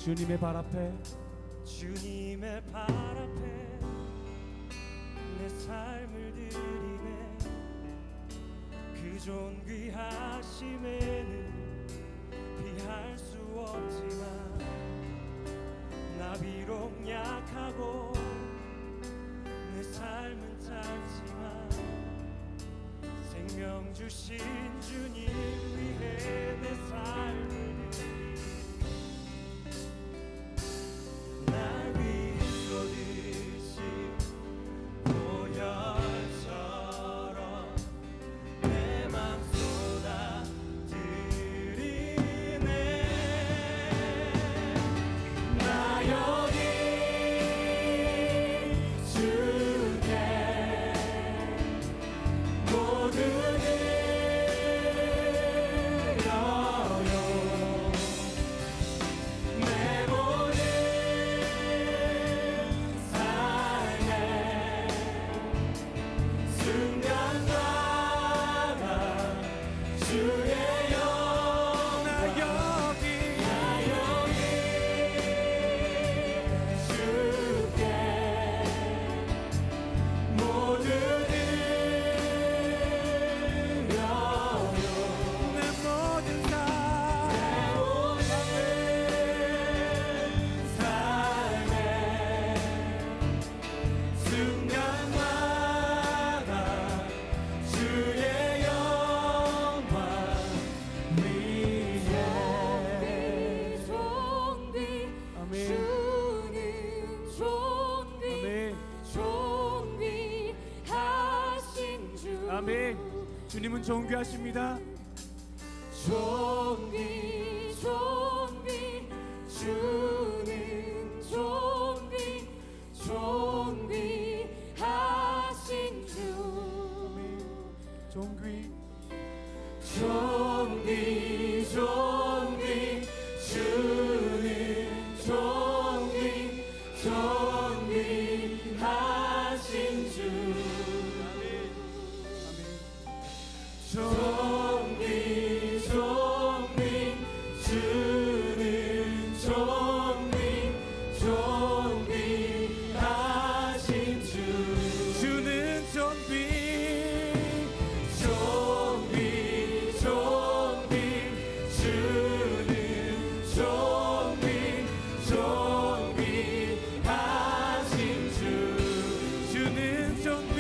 주님의 발 앞에 주님의 발 앞에 내 삶을 드리네. 그 존귀하심에는 비할 수 없지만 나 비록 약하고 내 삶은 짧지만 생명 주신 주님 위해 내 삶을 드리네. 날 위해 쏟으신 보혈처럼 내 맘 쏟아 드리네. 나 여기 주께 모든 주님은 존귀하십니다. 존귀 존귀 주는 존귀 존귀하신 주. 존귀 존귀 존귀 주는 존귀 존귀하신 주. 존귀 존귀 주는 존귀 존귀하신 주. 주는 존귀 존귀 존귀 주는 존귀 존귀하신 주. 주는 존귀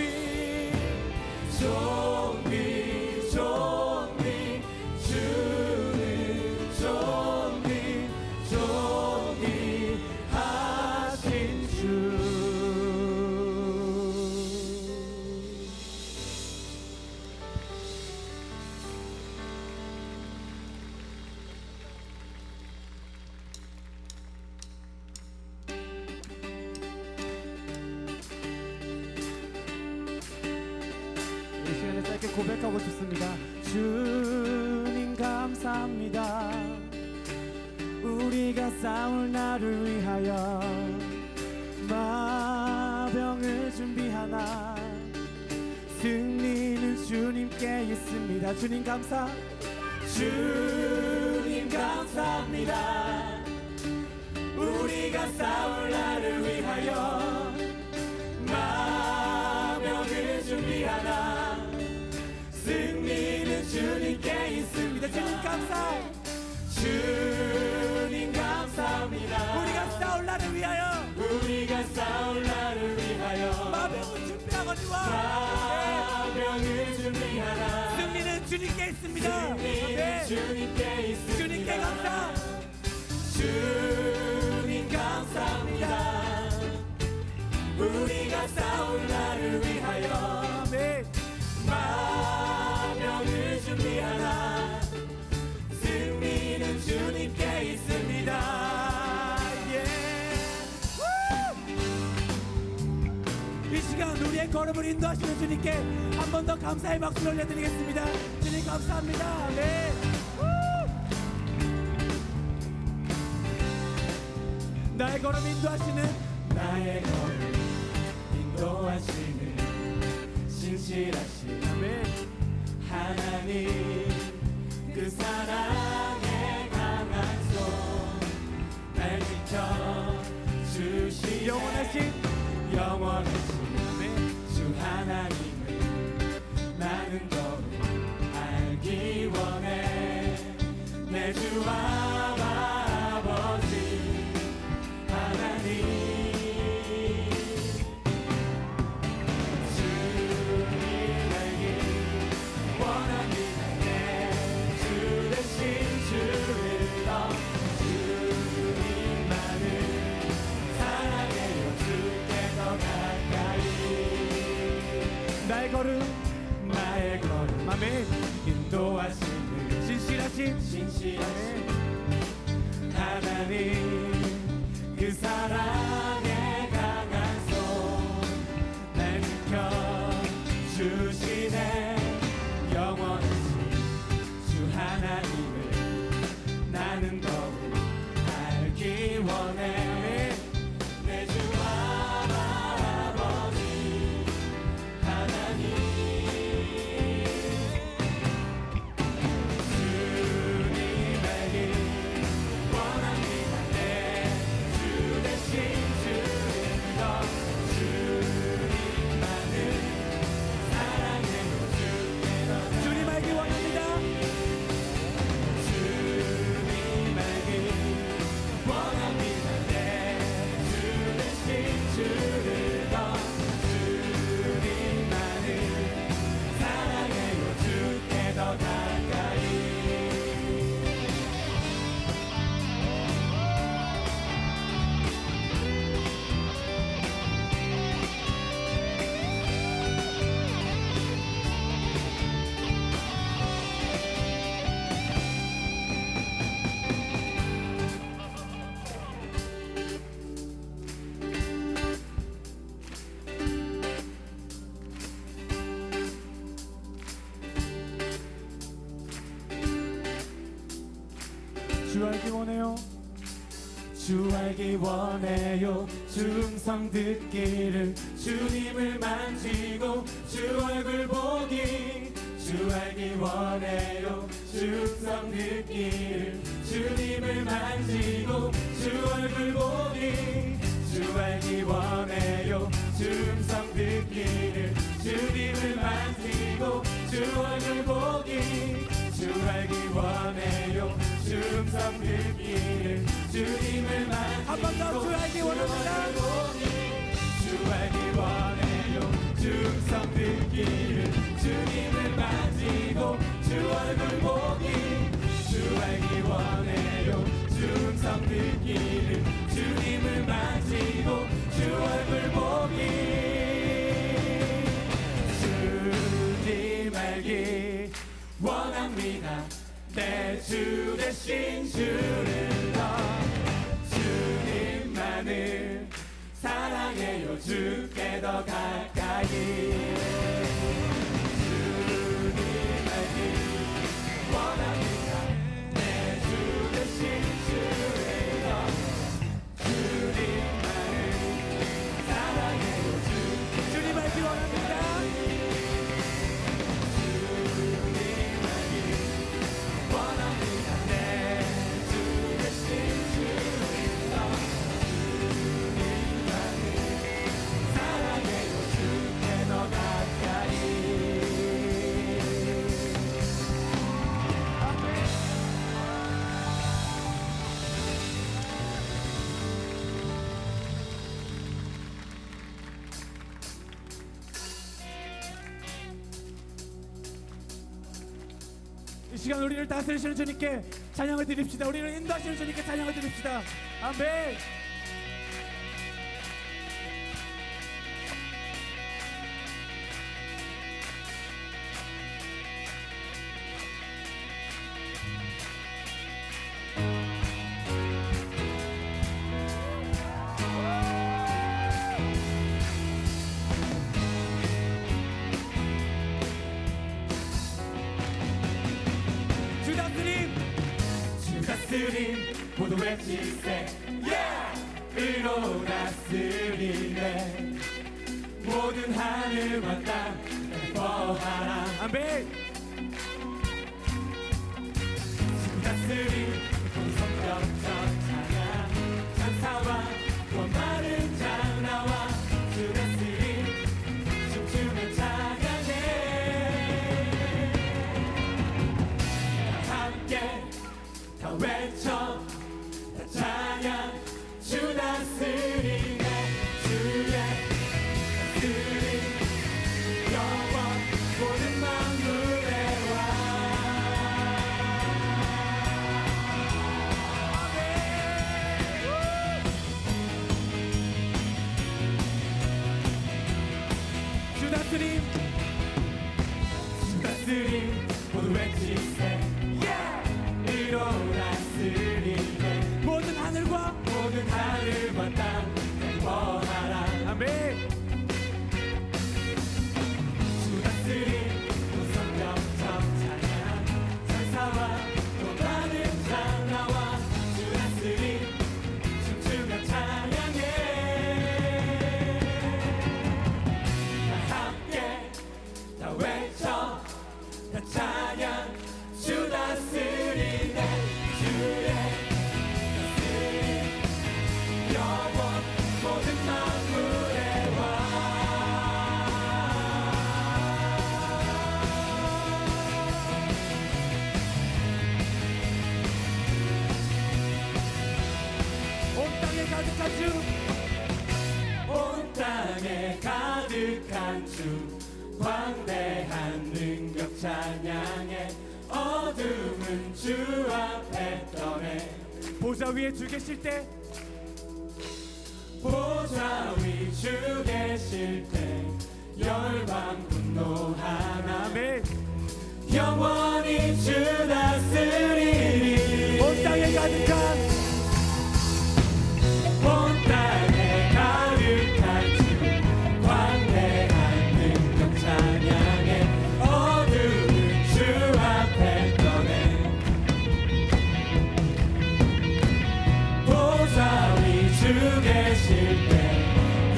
존귀 존귀 주는 존귀 존귀하신 주. 이 시간에 짧게 고백하고 싶습니다. 주님 감사합니다. 우리가 싸울 날을 위하여 마병을 준비하나 승리는 주님께 있습니다. 주님 감사. 주님 감사합니다. 우리가 싸울 날을 위하여 마병을 준비하나 승리는 주님께 있습니다. 주님 감사. 주님 감사합니다. 우리가 싸울 날을 위하여 우리가 싸울 날을 위하여 마병을 준비하거니와 마병을 준비하나 승리는 주님께 있습니다. 승리는 주님께 있습니다. 주님께 감사. 주님 감사합니다. 우리가 싸울 날을 위하여 아멘. 마병을 준비하나 승리는 주님께 있습니다. 이 시간 우리의 걸음을 인도하시는 주님께 한 번 더 감사의 박수를 올려드리겠습니다. 주님 감사합니다. 네. 나의 걸음 인도하시는 나의 걸음 인도하시는 신실하신 아멘. 하나님 그 사랑의 강한 손 날 주 아버지 하나님 주님 알기 원합니다. 내 주 대신 주를 더 주님만을 사랑해요. 주께 더 가까이 나의 걸음 아멘. 인도하시는 진실하신 하나님 그 사랑의 강한 손 날 지켜주시네. 영원하신 주 하나님을 나는 더욱 알기 원해. 내 주 아버지 하나님 주 알기 원해요. 주 알기 원해요. 주 음성 듣기를 주님을 만지고 주 얼굴 보기. 주 알기 원해요. 주 음성 듣기를 주님을 만지고 주 얼굴 보기. 주 알기 원해요. 주 음성 듣기를 주님을 만지고 주 얼굴 보기. 주 알기 원해요. 주 음성 듣기를 주님을 만지고 한 번 더 주 알기 원합니다. 주 알기 원해요. 주 음성 듣기를 주님을 만지고 주 얼굴 보기. 주 알기 원해요. 주 음성 듣기를 주님을 만지고 주 얼굴 보기. 주님 알기 원합니다. 내 주 대신 주를 더 주님만을 사랑해요. 주께 더 가까이. 주님 알기 원합니다. 내 주 대신 주를 더 주님만을 사랑해요. 주님 알기 원합니다. 이 시간 우리를 다스리시는 주님께 찬양을 드립시다. 우리를 인도하시는 주님께 찬양을 드립시다. 아멘. 모두 외칠세 의로 다스리네. 모든 하늘과 땅 기뻐하라. 아멘. 다스린 성격적 찬양 찬사와 또 마른 장나와 주 다스린 춤추며 찬양해. 함께 더 모두 외치세 일어났으리네 모든 하늘과 땅 행복하라 아멘. 주 다스린 성경적 찬양 천사와 또 많은 자 나와 주 다스린 춤추며 찬양해 다 함께 다 외쳐 다 찬양 주 다스리네 주의 다스림 영원 모든 만물의 왕 온 땅에 가득한 주, 온 땅에 가득한 주 광대한 능력 찬양해 어둠은 주 앞에 떠내 보좌 위에 주 계실 때 보좌 위 주 계실 때 열방 분노하나 아멘. 영원히 주 다스리리 온 땅에 가득한 온 땅에 가득한 주 광대한 능력 찬양해 어둠은 주 앞에 떠내 보좌 위 주 계실 때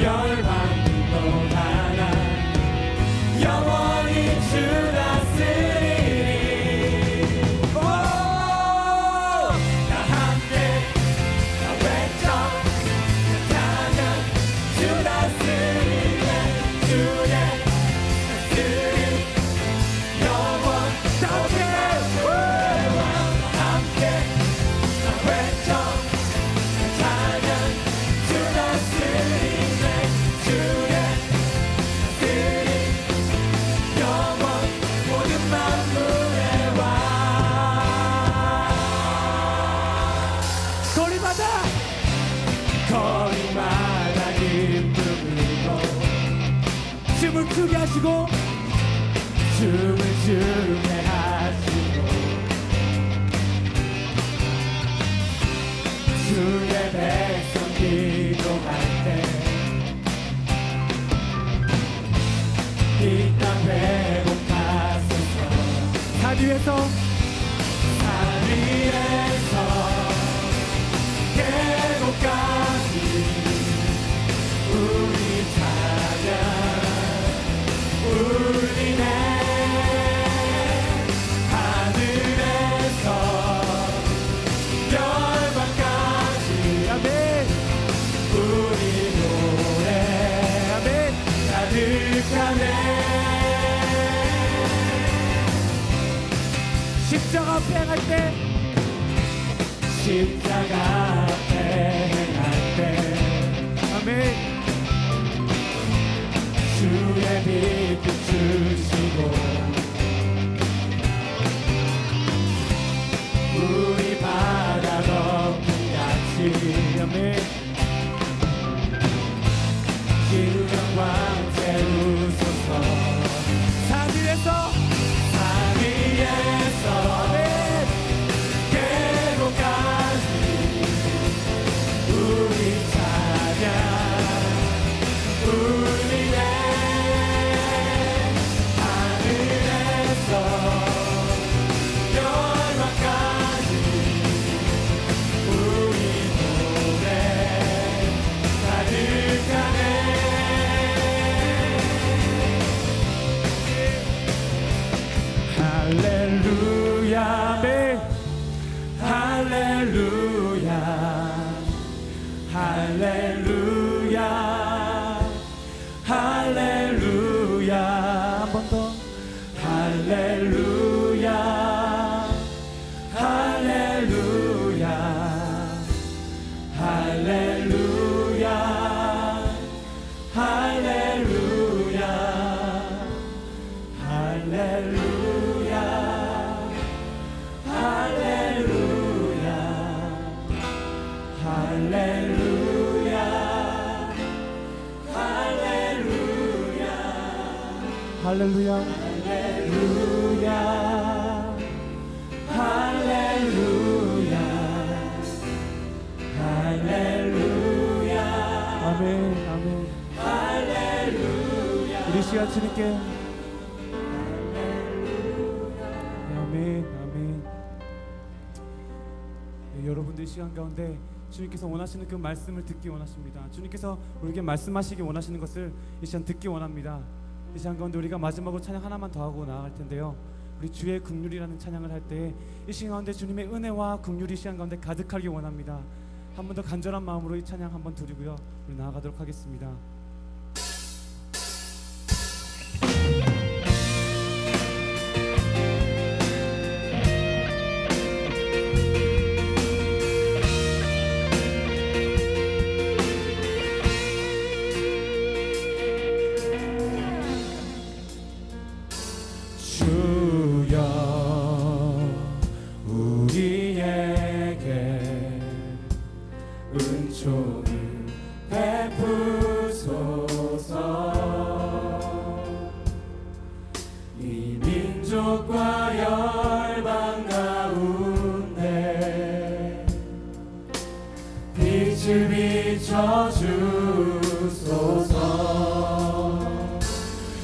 열방 분노하나 영원히 주 다스리리 다 함께 다 외쳐 찬양 주 다스리네 주의 다스림 영원 함께 다 외쳐 찬양 주 다스리네 주의 다스림 영원 모든 만물의 왕 거리마다 거리마다 기쁨 불고 춤을 추게 하시고 춤을 추게 하시고 주의 백성 기도할 때 이 땅 회복하소서 산 위에서 산 위에서 계곡까지 우리 찬양 울리네 하늘에서 열방까지 아멘. 우리 노래 아멘. 가득하네 십자가 앞에 행할 때 십자가 앞에 행할 때 아멘. 주의 빛을 주시고 우리 바다 덮음같이 아멘. 기름과 채우소서 산 위에서 산 위에서 계곡까지 우리 찬양 울리네 하늘에서 열방까지 우리 노래 가득하네 할렐루야 아멘. 할렐루야 할렐루야 할렐루야 한 번 더. 할렐루야 할렐루야 할렐루야 할렐루야 할렐루야 할렐루야 할렐루야 할렐루야 할렐루야. 할렐루야 주님께. 아멘, 아멘. 네, 여러분들 이 시간 가운데 주님께서 원하시는 그 말씀을 듣기 원하십니다. 주님께서 우리에게 말씀하시기 원하시는 것을 이 시간 듣기 원합니다. 이 시간 가운데 우리가 마지막으로 찬양 하나만 더 하고 나아갈 텐데요, 우리 주의 긍휼이라는 찬양을 할 때 이 시간 가운데 주님의 은혜와 긍휼이 이 시간 가운데 가득하기 원합니다. 한 번 더 간절한 마음으로 이 찬양 한번 드리고요, 우리 나아가도록 하겠습니다.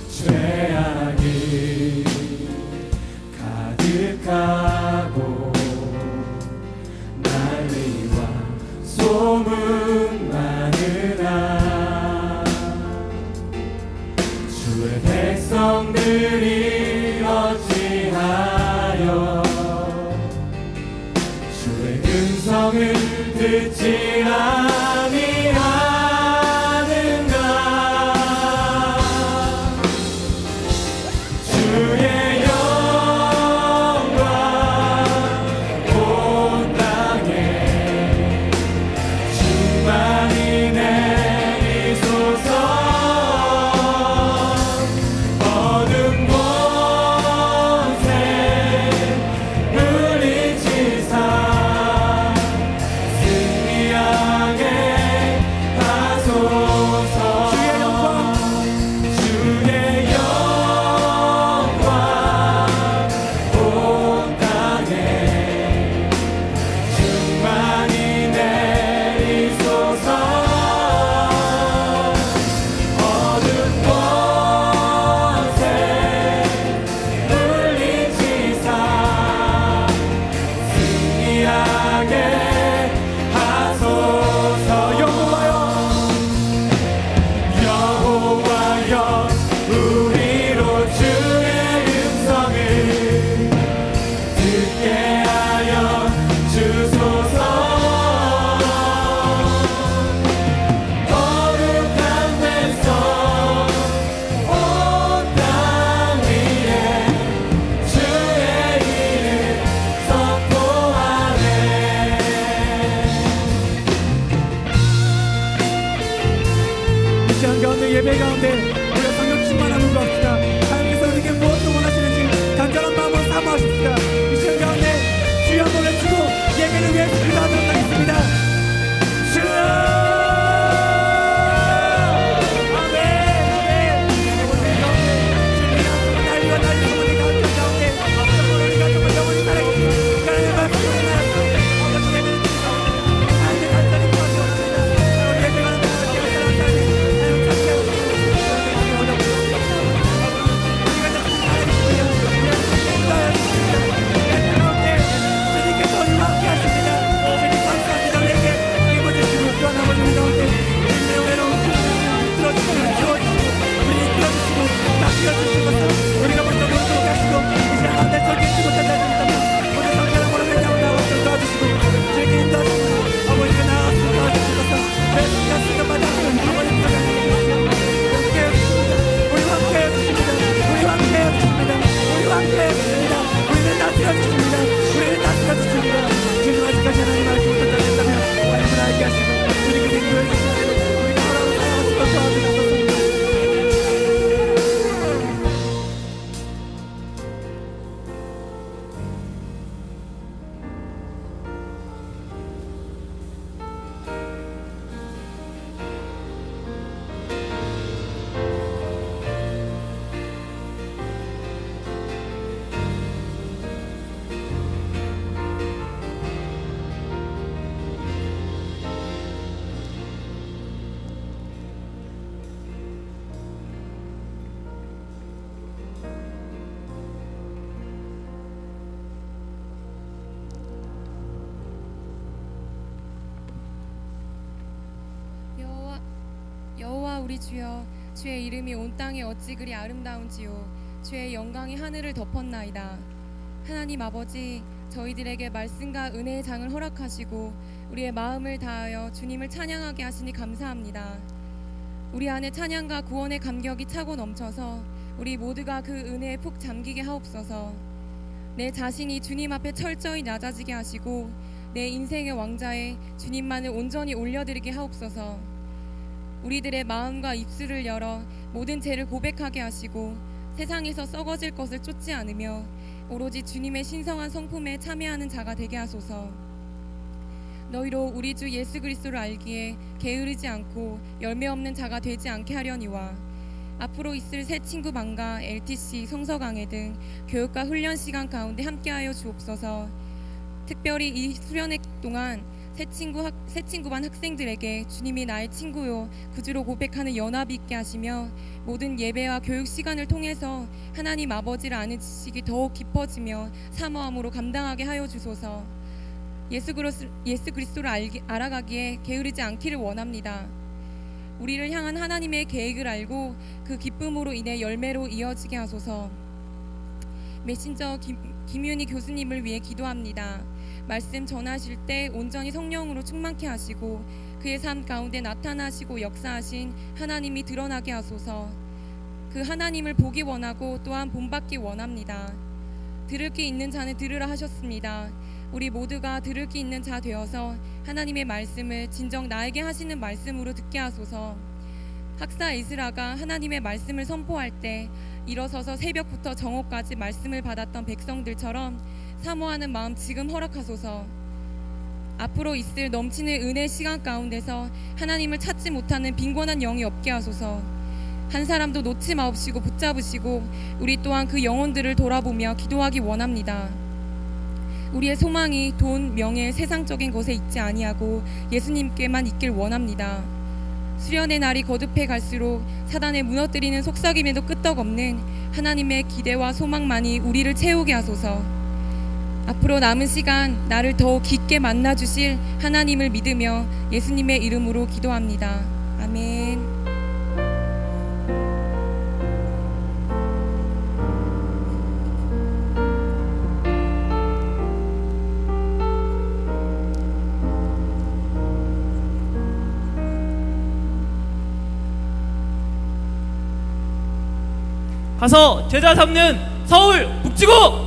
죄악이 가득하고 난리와 소문 많으나 주의 백성들이 어찌하여 주의 음성을 듣지 아니하는가. 주의 영광 온 땅에 충만히 내리소서. 어둠 권세 물리치사 승리하게 우리 주여, 주의 이름이 온 땅에 어찌 그리 아름다운지요. 주의 영광이 하늘을 덮었나이다. 하나님 아버지, 저희들에게 말씀과 은혜의 장을 허락하시고 우리의 마음을 다하여 주님을 찬양하게 하시니 감사합니다. 우리 안에 찬양과 구원의 감격이 차고 넘쳐서 우리 모두가 그 은혜에 푹 잠기게 하옵소서. 내 자신이 주님 앞에 철저히 낮아지게 하시고 내 인생의 왕자에 주님만을 온전히 올려드리게 하옵소서. 우리들의 마음과 입술을 열어 모든 죄를 고백하게 하시고 세상에서 썩어질 것을 쫓지 않으며 오로지 주님의 신성한 성품에 참여하는 자가 되게 하소서. 너희로 우리 주 예수 그리스도를 알기에 게으르지 않고 열매 없는 자가 되지 않게 하려니와 앞으로 있을 새 친구 방과 LTC, 성서강해 등 교육과 훈련 시간 가운데 함께하여 주옵소서. 특별히 이 수련회 동안 새 친구반 학생들에게 주님이 나의 친구요 구주로 고백하는 연합이 있게 하시며 모든 예배와 교육 시간을 통해서 하나님 아버지를 아는 지식이 더욱 깊어지며 사모함으로 감당하게 하여 주소서. 예수 그리스도를 알아가기에 게으르지 않기를 원합니다. 우리를 향한 하나님의 계획을 알고 그 기쁨으로 인해 열매로 이어지게 하소서. 메신저 김윤희 교수님을 위해 기도합니다. 말씀 전하실 때 온전히 성령으로 충만케 하시고 그의 삶 가운데 나타나시고 역사하신 하나님이 드러나게 하소서. 그 하나님을 보기 원하고 또한 본받기 원합니다. 들을 귀 있는 자는 들으라 하셨습니다. 우리 모두가 들을 귀 있는 자 되어서 하나님의 말씀을 진정 나에게 하시는 말씀으로 듣게 하소서. 학사 에스라가 하나님의 말씀을 선포할 때 일어서서 새벽부터 정오까지 말씀을 받았던 백성들처럼 사모하는 마음 지금 허락하소서. 앞으로 있을 넘치는 은혜 시간 가운데서 하나님을 찾지 못하는 빈곤한 영이 없게 하소서. 한 사람도 놓지 마옵시고 붙잡으시고 우리 또한 그 영혼들을 돌아보며 기도하기 원합니다. 우리의 소망이 돈, 명예, 세상적인 것에 있지 아니하고 예수님께만 있길 원합니다. 수련의 날이 거듭해 갈수록 사단의 무너뜨리는 속삭임에도 끄떡없는 하나님의 기대와 소망만이 우리를 채우게 하소서. 앞으로 남은 시간 나를 더욱 깊게 만나주실 하나님을 믿으며 예수님의 이름으로 기도합니다. 아멘. 가서 제자 삼는 서울 북지구!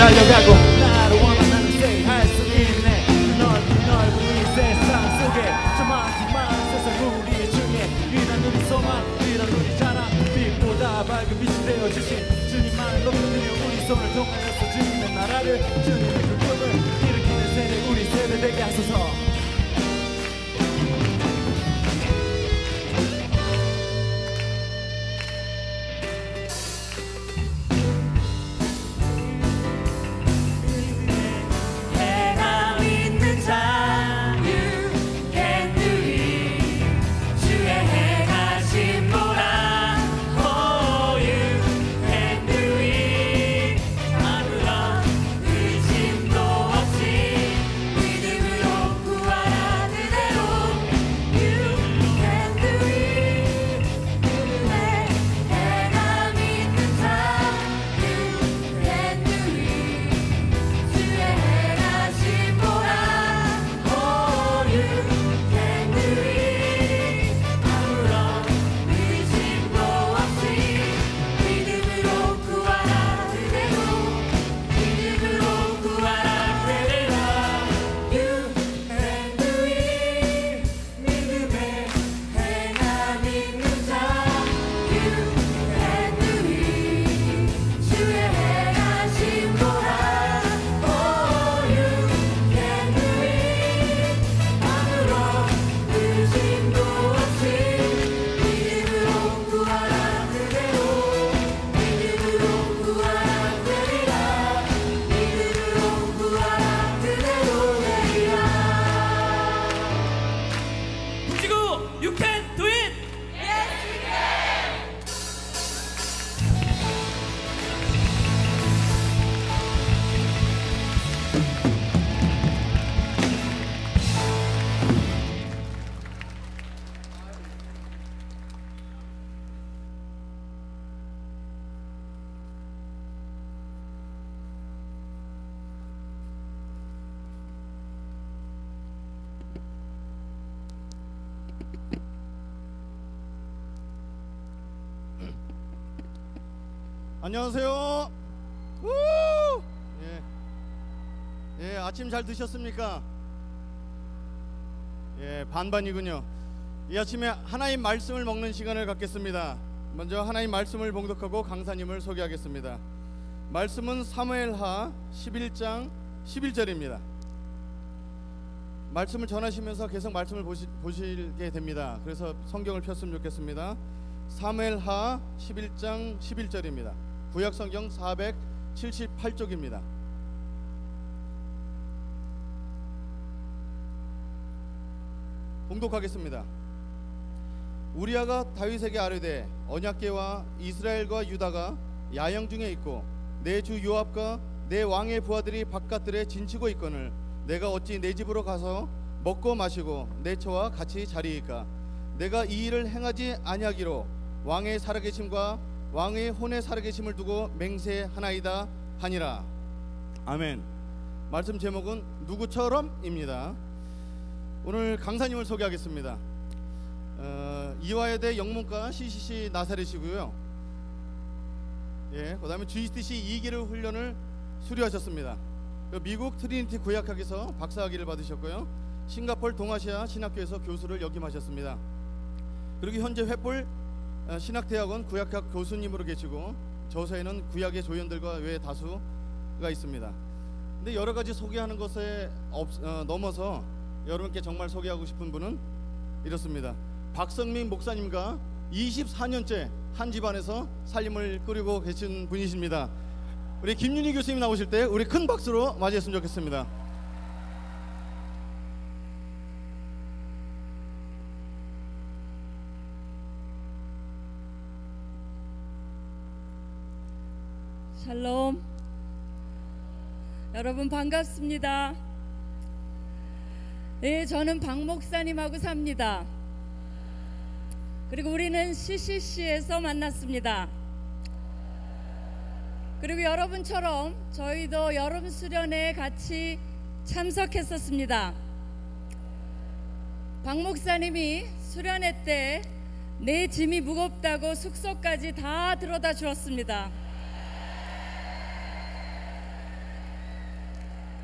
달려가고 나를 원한다는 say 할 수 있네. 넓은 이 세상 속에 저만큼만 세상 우리 중에 유일한 우리 소망, 유일한 우리 자랑, 빛보다 밝은 빛이 되어주신 주님만을 높이며 우리 손을 동하여서 주님의 나라를, 주님의 그 꿈을 일으키는 세대, 우리 세대 되게 하소서. 안녕하세요. 예, 아침 잘 드셨습니까? 예, 반반이군요. 이 아침에 하나님 말씀을 먹는 시간을 갖겠습니다. 먼저 하나님 말씀을 봉독하고 강사님을 소개하겠습니다. 말씀은 사무엘하 11장 11절입니다. 말씀을 전하시면서 계속 말씀을 보시게 됩니다. 그래서 성경을 폈으면 좋겠습니다. 사무엘하 11장 11절입니다. 구약성경 478쪽입니다. 봉독하겠습니다. 우리아가 다윗에게 아뢰되 언약궤와 이스라엘과 유다가 야영 중에 있고 내 주 요압과 내 왕의 부하들이 바깥들에 진치고 있거늘 내가 어찌 내 집으로 가서 먹고 마시고 내 처와 같이 자리이까. 내가 이 일을 행하지 아니하기로 왕의 살아계심과 왕의 혼의 살아계심을 두고 맹세하나이다 하니라. 아멘. 말씀 제목은 누구처럼입니다. 오늘 강사님을 소개하겠습니다. 이화여대 영문과 CCC 나사렛이고요. 예, 그 다음에 GTC 2기를 훈련을 수료하셨습니다. 미국 트리니티 구약학에서 박사학위를 받으셨고요. 싱가포르 동아시아 신학교에서 교수를 역임하셨습니다. 그리고 현재 횃불 신학대학원 구약학 교수님으로 계시고 저서에는 구약의 조연들과 외 다수가 있습니다. 근데 여러 가지 소개하는 것에 넘어서 여러분께 정말 소개하고 싶은 분은 이렇습니다. 박성민 목사님과 24년째 한 집안에서 살림을 꾸리고 계신 분이십니다. 우리 김윤희 교수님 나오실 때 우리 큰 박수로 맞이했으면 좋겠습니다. 샬롬. 여러분 반갑습니다. 네, 저는 박 목사님하고 삽니다. 그리고 우리는 CCC에서 만났습니다. 그리고 여러분처럼 저희도 여름 수련회에 같이 참석했었습니다. 박 목사님이 수련회 때 내 짐이 무겁다고 숙소까지 다 들어다 주었습니다.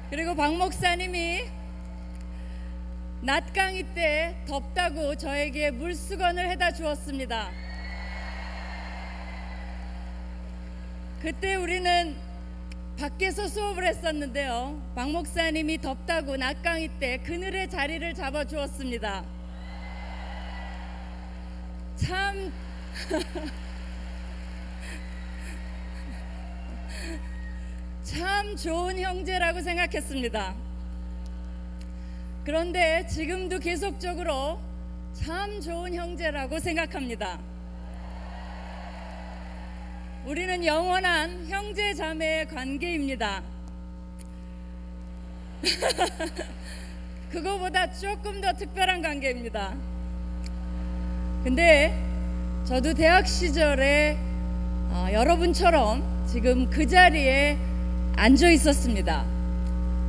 그리고 박 목사님이 낮강이 때 덥다고 저에게 물수건을 해다 주었습니다. 그때 우리는 밖에서 수업을 했었는데요. 박 목사님이 덥다고 낮강이 때 그늘의 자리를 잡아 주었습니다. 참 참 좋은 형제라고 생각했습니다. 그런데 지금도 계속적으로 참 좋은 형제라고 생각합니다. 우리는 영원한 형제 자매의 관계입니다. 그거보다 조금 더 특별한 관계입니다. 근데 저도 대학 시절에 여러분처럼 지금 그 자리에 앉아 있었습니다.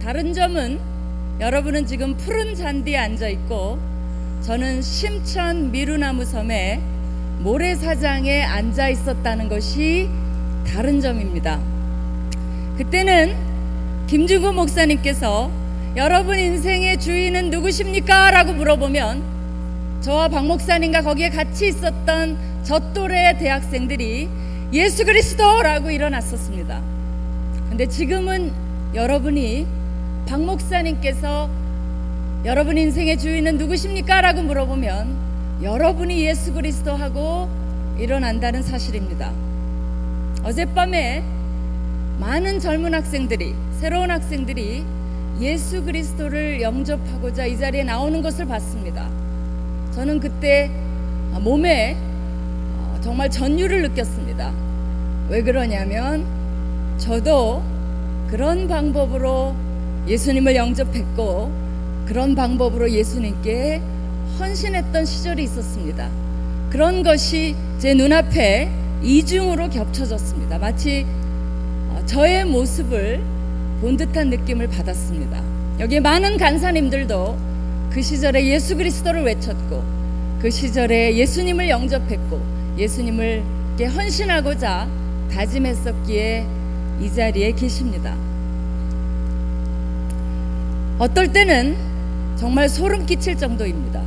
다른 점은 여러분은 지금 푸른 잔디에 앉아 있고 저는 심천 미루나무 섬에 모래사장에 앉아 있었다는 것이 다른 점입니다. 그때는 김준구 목사님께서 여러분 인생의 주인은 누구십니까? 라고 물어보면 저와 박 목사님과 거기에 같이 있었던 저 또래의 대학생들이 예수 그리스도라고 일어났었습니다. 근데 지금은 여러분이 박 목사님께서 여러분 인생의 주인은 누구십니까? 라고 물어보면 여러분이 예수 그리스도 하고 일어난다는 사실입니다. 어젯밤에 많은 젊은 학생들이, 새로운 학생들이 예수 그리스도를 영접하고자 이 자리에 나오는 것을 봤습니다. 저는 그때 몸에 정말 전율을 느꼈습니다. 왜 그러냐면 저도 그런 방법으로 예수님을 영접했고 그런 방법으로 예수님께 헌신했던 시절이 있었습니다. 그런 것이 제 눈앞에 이중으로 겹쳐졌습니다. 마치 저의 모습을 본 듯한 느낌을 받았습니다. 여기 많은 간사님들도 그 시절에 예수 그리스도를 외쳤고 그 시절에 예수님을 영접했고 예수님을께 헌신하고자 다짐했었기에 이 자리에 계십니다. 어떨 때는 정말 소름 끼칠 정도입니다.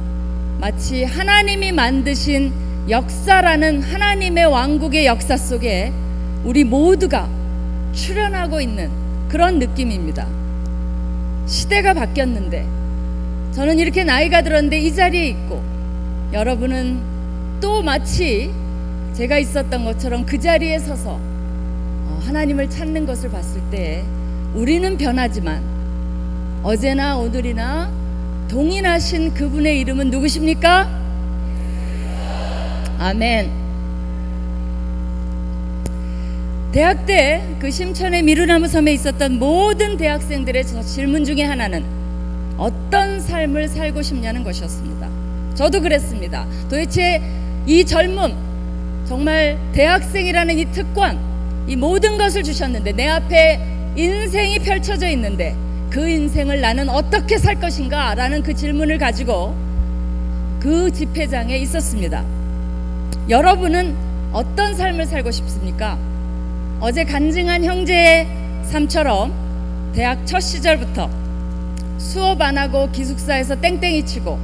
마치 하나님이 만드신 역사라는 하나님의 왕국의 역사 속에 우리 모두가 출연하고 있는 그런 느낌입니다. 시대가 바뀌었는데 저는 이렇게 나이가 들었는데 이 자리에 있고 여러분은 또 마치 제가 있었던 것처럼 그 자리에 서서 하나님을 찾는 것을 봤을 때 우리는 변하지만 어제나 오늘이나 동일하신 그분의 이름은 누구십니까? 아멘. 대학 때 그 심천의 미루나무 섬에 있었던 모든 대학생들의 질문 중에 하나는 어떤 삶을 살고 싶냐는 것이었습니다. 저도 그랬습니다. 도대체 이 젊음, 정말 대학생이라는 이 특권, 이 모든 것을 주셨는데 내 앞에 인생이 펼쳐져 있는데 그 인생을 나는 어떻게 살 것인가? 라는 그 질문을 가지고 그 집회장에 있었습니다. 여러분은 어떤 삶을 살고 싶습니까? 어제 간증한 형제의 삶처럼 대학 첫 시절부터 수업 안 하고 기숙사에서 땡땡이 치고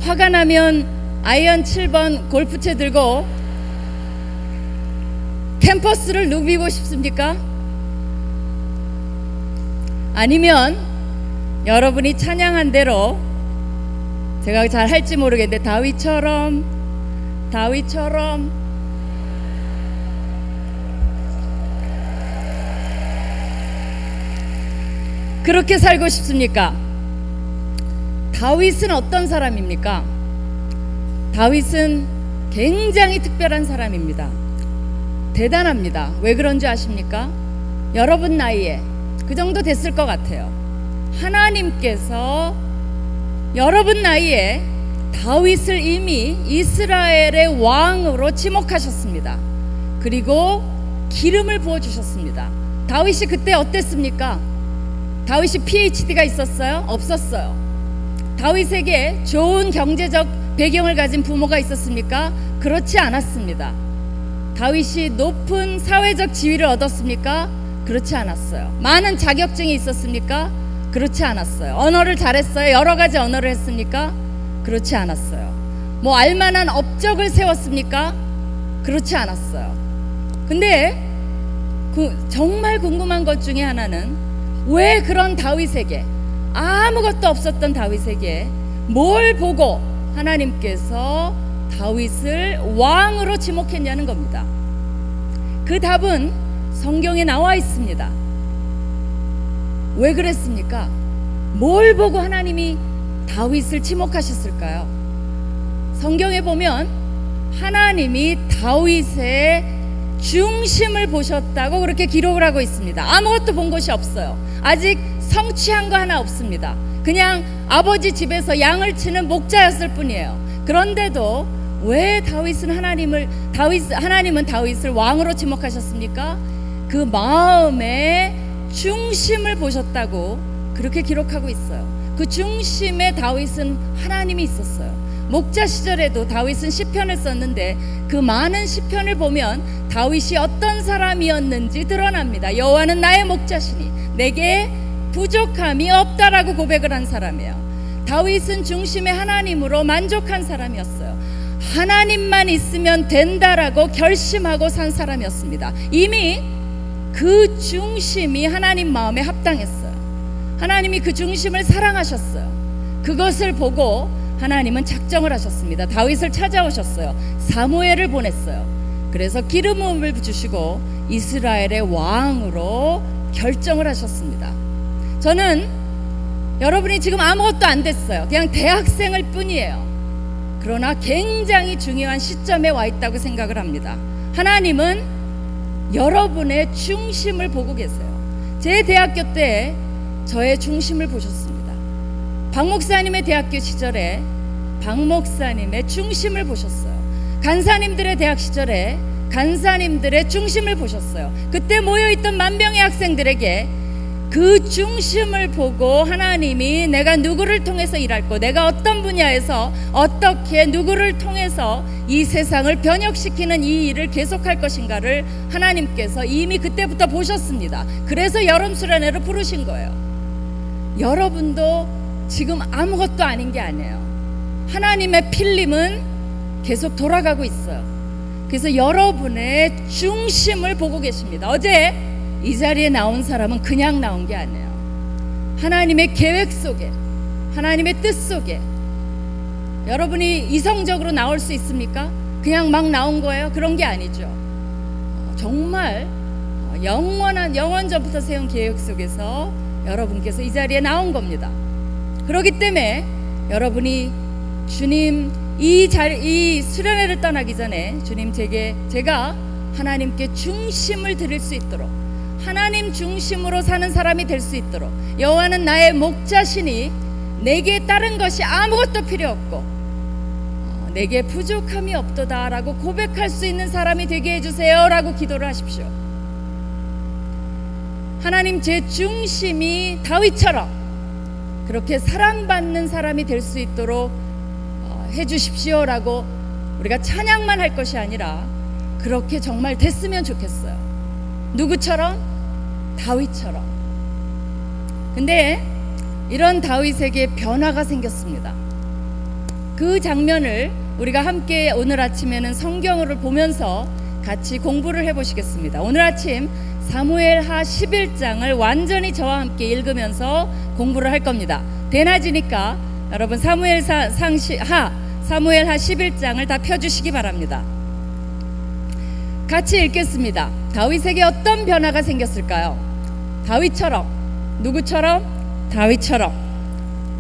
화가 나면 아이언 7번 골프채 들고 캠퍼스를 누비고 싶습니까? 아니면 여러분이 찬양한 대로 제가 잘 할지 모르겠는데 다윗처럼 그렇게 살고 싶습니까? 다윗은 어떤 사람입니까? 다윗은 굉장히 특별한 사람입니다. 대단합니다. 왜 그런지 아십니까? 여러분 나이에 그 정도 됐을 것 같아요. 하나님께서 여러분 나이에 다윗을 이미 이스라엘의 왕으로 지목하셨습니다. 그리고 기름을 부어주셨습니다. 다윗이 그때 어땠습니까? 다윗이 PhD가 있었어요? 없었어요. 다윗에게 좋은 경제적 배경을 가진 부모가 있었습니까? 그렇지 않았습니다. 다윗이 높은 사회적 지위를 얻었습니까? 그렇지 않았어요. 많은 자격증이 있었습니까? 그렇지 않았어요. 언어를 잘했어요? 여러 가지 언어를 했습니까? 그렇지 않았어요. 뭐 알만한 업적을 세웠습니까? 그렇지 않았어요. 근데 정말 궁금한 것 중에 하나는 왜 그런 다윗에게, 아무것도 없었던 다윗에게 뭘 보고 하나님께서 다윗을 왕으로 지목했냐는 겁니다. 그 답은 성경에 나와 있습니다. 왜 그랬습니까? 뭘 보고 하나님이 다윗을 지목하셨을까요? 성경에 보면 하나님이 다윗의 중심을 보셨다고 그렇게 기록을 하고 있습니다. 아무것도 본 것이 없어요. 아직 성취한 거 하나 없습니다. 그냥 아버지 집에서 양을 치는 목자였을 뿐이에요. 그런데도 왜 하나님은 다윗을 왕으로 지목하셨습니까? 그 마음의 중심을 보셨다고 그렇게 기록하고 있어요. 그 중심에 다윗은 하나님이 있었어요. 목자 시절에도 다윗은 시편을 썼는데 그 많은 시편을 보면 다윗이 어떤 사람이었는지 드러납니다. 여호와는 나의 목자시니 내게 부족함이 없다라고 고백을 한 사람이에요. 다윗은 중심에 하나님으로 만족한 사람이었어요. 하나님만 있으면 된다라고 결심하고 산 사람이었습니다. 이미 그 중심이 하나님 마음에 합당했어요. 하나님이 그 중심을 사랑하셨어요. 그것을 보고 하나님은 작정을 하셨습니다. 다윗을 찾아오셨어요. 사무엘을 보냈어요. 그래서 기름을 주시고 이스라엘의 왕으로 결정을 하셨습니다. 저는 여러분이 지금 아무것도 안 됐어요. 그냥 대학생일 뿐이에요. 그러나 굉장히 중요한 시점에 와 있다고 생각을 합니다. 하나님은 여러분의 중심을 보고 계세요. 제 대학교 때 저의 중심을 보셨습니다. 박 목사님의 대학교 시절에 박 목사님의 중심을 보셨어요. 간사님들의 대학 시절에 간사님들의 중심을 보셨어요. 그때 모여있던 만병의 학생들에게 그 중심을 보고 하나님이 내가 누구를 통해서 일할 거, 내가 어떤 분야에서 어떻게 누구를 통해서 이 세상을 변혁시키는 이 일을 계속할 것인가를 하나님께서 이미 그때부터 보셨습니다. 그래서 여름 수련회를 부르신 거예요. 여러분도 지금 아무것도 아닌 게 아니에요. 하나님의 필름은 계속 돌아가고 있어요. 그래서 여러분의 중심을 보고 계십니다. 어제 이 자리에 나온 사람은 그냥 나온 게 아니에요. 하나님의 계획 속에, 하나님의 뜻 속에. 여러분이 이성적으로 나올 수 있습니까? 그냥 막 나온 거예요? 그런 게 아니죠. 정말 영원전부터 세운 계획 속에서 여러분께서 이 자리에 나온 겁니다. 그렇기 때문에 여러분이 주님 이 수련회를 떠나기 전에 주님 제가 하나님께 중심을 드릴 수 있도록, 하나님 중심으로 사는 사람이 될 수 있도록, 여호와는 나의 목자시니 내게 다른 것이 아무것도 필요 없고 내게 부족함이 없도다 라고 고백할 수 있는 사람이 되게 해주세요 라고 기도를 하십시오. 하나님, 제 중심이 다윗처럼 그렇게 사랑받는 사람이 될 수 있도록 해주십시오 라고 우리가 찬양만 할 것이 아니라 그렇게 정말 됐으면 좋겠어요. 누구처럼? 다윗처럼. 근데 이런 다윗에게 변화가 생겼습니다. 그 장면을 우리가 함께 오늘 아침에는 성경을 보면서 같이 공부를 해보시겠습니다. 오늘 아침 사무엘하 11장을 완전히 저와 함께 읽으면서 공부를 할 겁니다. 대낮이니까 여러분 사무엘하 11장을 다 펴주시기 바랍니다. 같이 읽겠습니다. 다윗에게 어떤 변화가 생겼을까요? 다윗처럼. 누구처럼? 다윗처럼.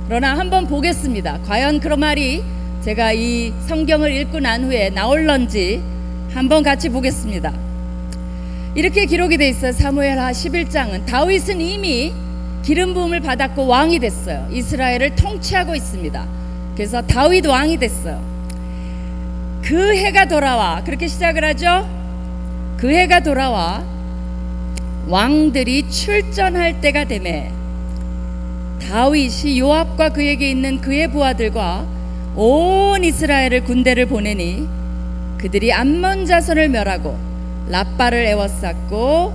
그러나 한번 보겠습니다. 과연 그런 말이 제가 이 성경을 읽고 난 후에 나올런지 한번 같이 보겠습니다. 이렇게 기록이 돼 있어요. 사무엘하 11장은 다윗은 이미 기름 부음을 받았고 왕이 됐어요. 이스라엘을 통치하고 있습니다. 그래서 다윗 왕이 됐어요. 그 해가 돌아와, 그렇게 시작을 하죠. 그 해가 돌아와 왕들이 출전할 때가 되매 다윗이 요압과 그에게 있는 그의 부하들과 온 이스라엘을 군대를 보내니 그들이 암몬 자손을 멸하고 랍바를 에워쌌고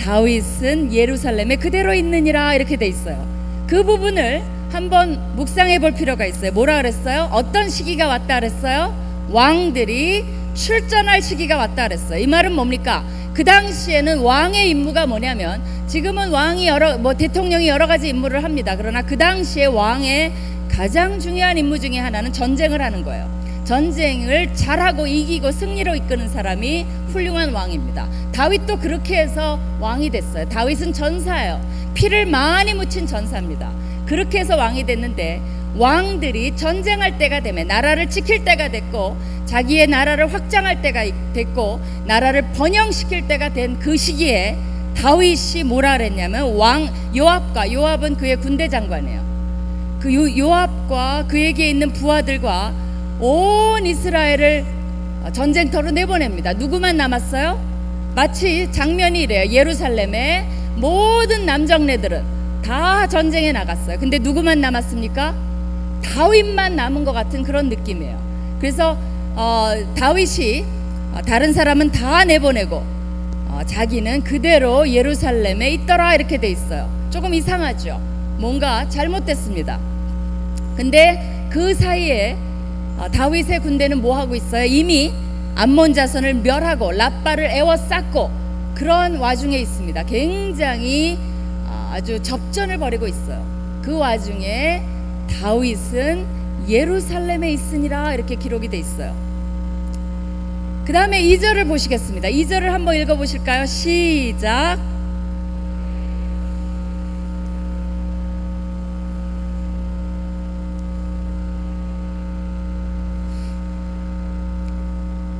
다윗은 예루살렘에 그대로 있느니라 이렇게 돼 있어요. 그 부분을 한번 묵상해 볼 필요가 있어요. 뭐라 그랬어요? 어떤 시기가 왔다 그랬어요? 왕들이 출전할 시기가 왔다 그랬어요. 이 말은 뭡니까? 그 당시에는 왕의 임무가 뭐냐면, 지금은 왕이 대통령이 여러 가지 임무를 합니다. 그러나 그 당시에 왕의 가장 중요한 임무 중에 하나는 전쟁을 하는 거예요. 전쟁을 잘하고 이기고 승리로 이끄는 사람이 훌륭한 왕입니다. 다윗도 그렇게 해서 왕이 됐어요. 다윗은 전사예요. 피를 많이 묻힌 전사입니다. 그렇게 해서 왕이 됐는데, 왕들이 전쟁할 때가 되면, 나라를 지킬 때가 됐고 자기의 나라를 확장할 때가 됐고 나라를 번영시킬 때가 된 그 시기에 다윗이 뭐라 그랬냐면, 왕 요압은 그의 군대 장관이에요. 그 요압과 그에게 있는 부하들과 온 이스라엘을 전쟁터로 내보냅니다. 누구만 남았어요? 마치 장면이 이래요. 예루살렘의 모든 남정네들은 다 전쟁에 나갔어요. 근데 누구만 남았습니까? 다윗만 남은 것 같은 그런 느낌이에요. 그래서 다윗이 다른 사람은 다 내보내고 자기는 그대로 예루살렘에 있더라 이렇게 돼 있어요. 조금 이상하죠. 뭔가 잘못됐습니다. 근데 그 사이에 다윗의 군대는 뭐 하고 있어요? 이미 암몬 자손을 멸하고 랍바를 에워쌌고 그런 와중에 있습니다. 굉장히 아주 접전을 벌이고 있어요. 그 와중에 다윗은 예루살렘에 있으니라 이렇게 기록이 돼 있어요. 그 다음에 2절을 보시겠습니다. 2절을 한번 읽어보실까요? 시작.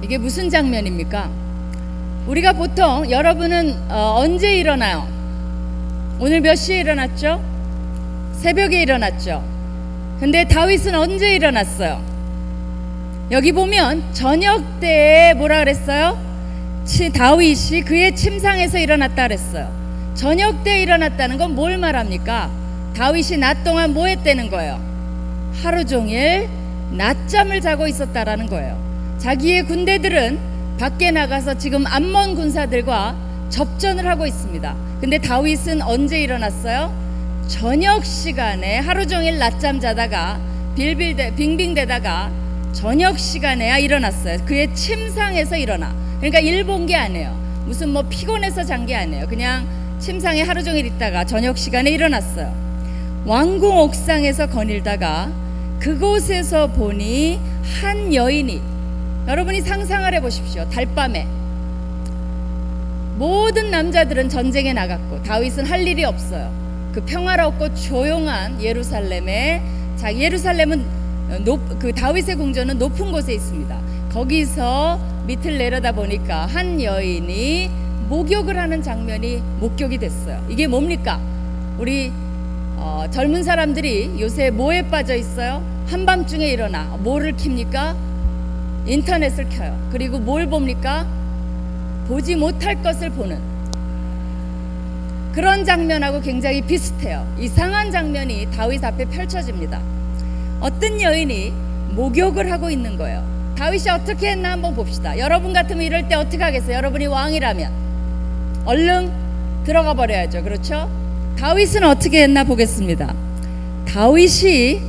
이게 무슨 장면입니까? 우리가 보통, 여러분은 언제 일어나요? 오늘 몇 시에 일어났죠? 새벽에 일어났죠? 근데 다윗은 언제 일어났어요? 여기 보면 저녁 때에 뭐라 그랬어요? 다윗이 그의 침상에서 일어났다 그랬어요. 저녁 때에 일어났다는 건 뭘 말합니까? 다윗이 낮 동안 뭐 했다는 거예요? 하루 종일 낮잠을 자고 있었다라는 거예요. 자기의 군대들은 밖에 나가서 지금 암몬 군사들과 접전을 하고 있습니다. 근데 다윗은 언제 일어났어요? 저녁 시간에 하루 종일 낮잠 자다가 빙빙대다가 저녁 시간에야 일어났어요. 그의 침상에서 일어나. 그러니까 일 본 게 아니에요. 무슨 뭐 피곤해서 잔 게 아니에요. 그냥 침상에 하루 종일 있다가 저녁 시간에 일어났어요. 왕궁 옥상에서 거닐다가 그곳에서 보니 한 여인이, 여러분이 상상을 해보십시오. 달밤에 모든 남자들은 전쟁에 나갔고 다윗은 할 일이 없어요. 그 평화롭고 조용한 예루살렘에, 예루살렘은 그 다윗의 궁전은 높은 곳에 있습니다. 거기서 밑을 내려다 보니까 한 여인이 목욕을 하는 장면이 목격이 됐어요. 이게 뭡니까? 우리 젊은 사람들이 요새 뭐에 빠져 있어요? 한밤중에 일어나 뭐를 킵니까? 인터넷을 켜요. 그리고 뭘 봅니까? 보지 못할 것을 보는 그런 장면하고 굉장히 비슷해요. 이상한 장면이 다윗 앞에 펼쳐집니다. 어떤 여인이 목욕을 하고 있는 거예요. 다윗이 어떻게 했나 한번 봅시다. 여러분 같으면 이럴 때 어떻게 하겠어요? 여러분이 왕이라면 얼른 들어가 버려야죠. 그렇죠? 다윗은 어떻게 했나 보겠습니다. 다윗이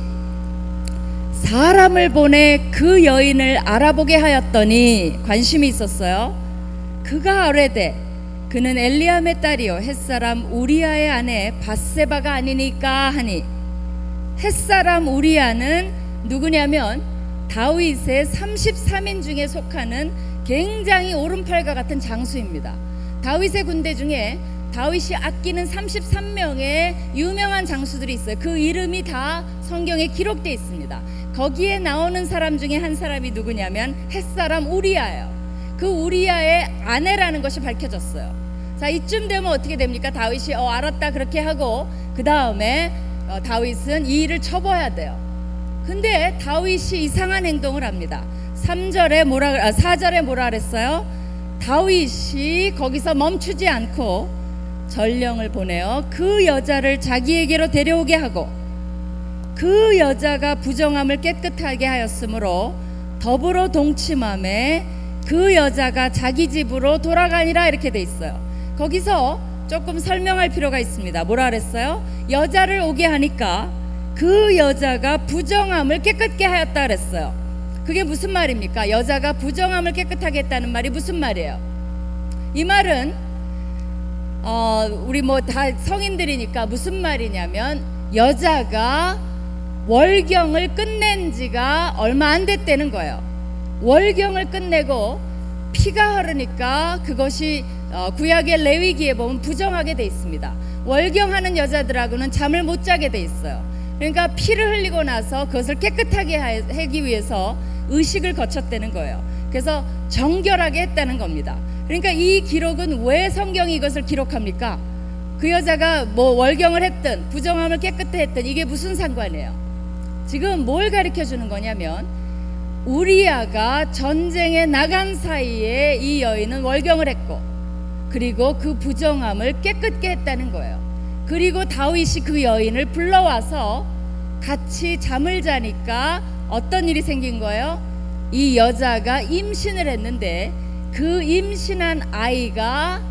사람을 보내 그 여인을 알아보게 하였더니, 관심이 있었어요. 그가 아뢰되 그는 엘리암의 딸이요 햇사람 우리아의 아내 밧세바가 아니니까 하니, 햇사람 우리아는 누구냐면 다윗의 33인 중에 속하는 굉장히 오른팔과 같은 장수입니다. 다윗의 군대 중에 다윗이 아끼는 33명의 유명한 장수들이 있어요. 그 이름이 다 성경에 기록되어 있습니다. 거기에 나오는 사람 중에 한 사람이 누구냐면 햇사람 우리아예요. 그 우리아의 아내라는 것이 밝혀졌어요. 자, 이쯤 되면 어떻게 됩니까? 다윗이 알았다 그렇게 하고 그 다음에 다윗은 이 일을 쳐봐야 돼요. 근데 다윗이 이상한 행동을 합니다. 4절에 뭐라 그랬어요? 다윗이 거기서 멈추지 않고 전령을 보내어 그 여자를 자기에게로 데려오게 하고 그 여자가 부정함을 깨끗하게 하였으므로 더불어 동침함에 그 여자가 자기 집으로 돌아가니라 이렇게 돼 있어요. 거기서 조금 설명할 필요가 있습니다. 뭐라 그랬어요? 여자를 오게 하니까 그 여자가 부정함을 깨끗게 하였다 그랬어요. 그게 무슨 말입니까? 여자가 부정함을 깨끗하게 했다는 말이 무슨 말이에요? 이 말은 우리 뭐 다 성인들이니까 무슨 말이냐면 여자가 월경을 끝낸 지가 얼마 안 됐다는 거예요. 월경을 끝내고 피가 흐르니까 그것이 구약의 레위기에 보면 부정하게 돼 있습니다. 월경하는 여자들하고는 잠을 못 자게 돼 있어요. 그러니까 피를 흘리고 나서 그것을 깨끗하게 하기 위해서 의식을 거쳤다는 거예요. 그래서 정결하게 했다는 겁니다. 그러니까 이 기록은 왜 성경이 이것을 기록합니까? 그 여자가 뭐 월경을 했든 부정함을 깨끗히 했든 이게 무슨 상관이에요? 지금 뭘 가르쳐 주는 거냐면 우리아가 전쟁에 나간 사이에 이 여인은 월경을 했고 그리고 그 부정함을 깨끗게 했다는 거예요. 그리고 다윗이 그 여인을 불러와서 같이 잠을 자니까 어떤 일이 생긴 거예요? 이 여자가 임신을 했는데 그 임신한 아이가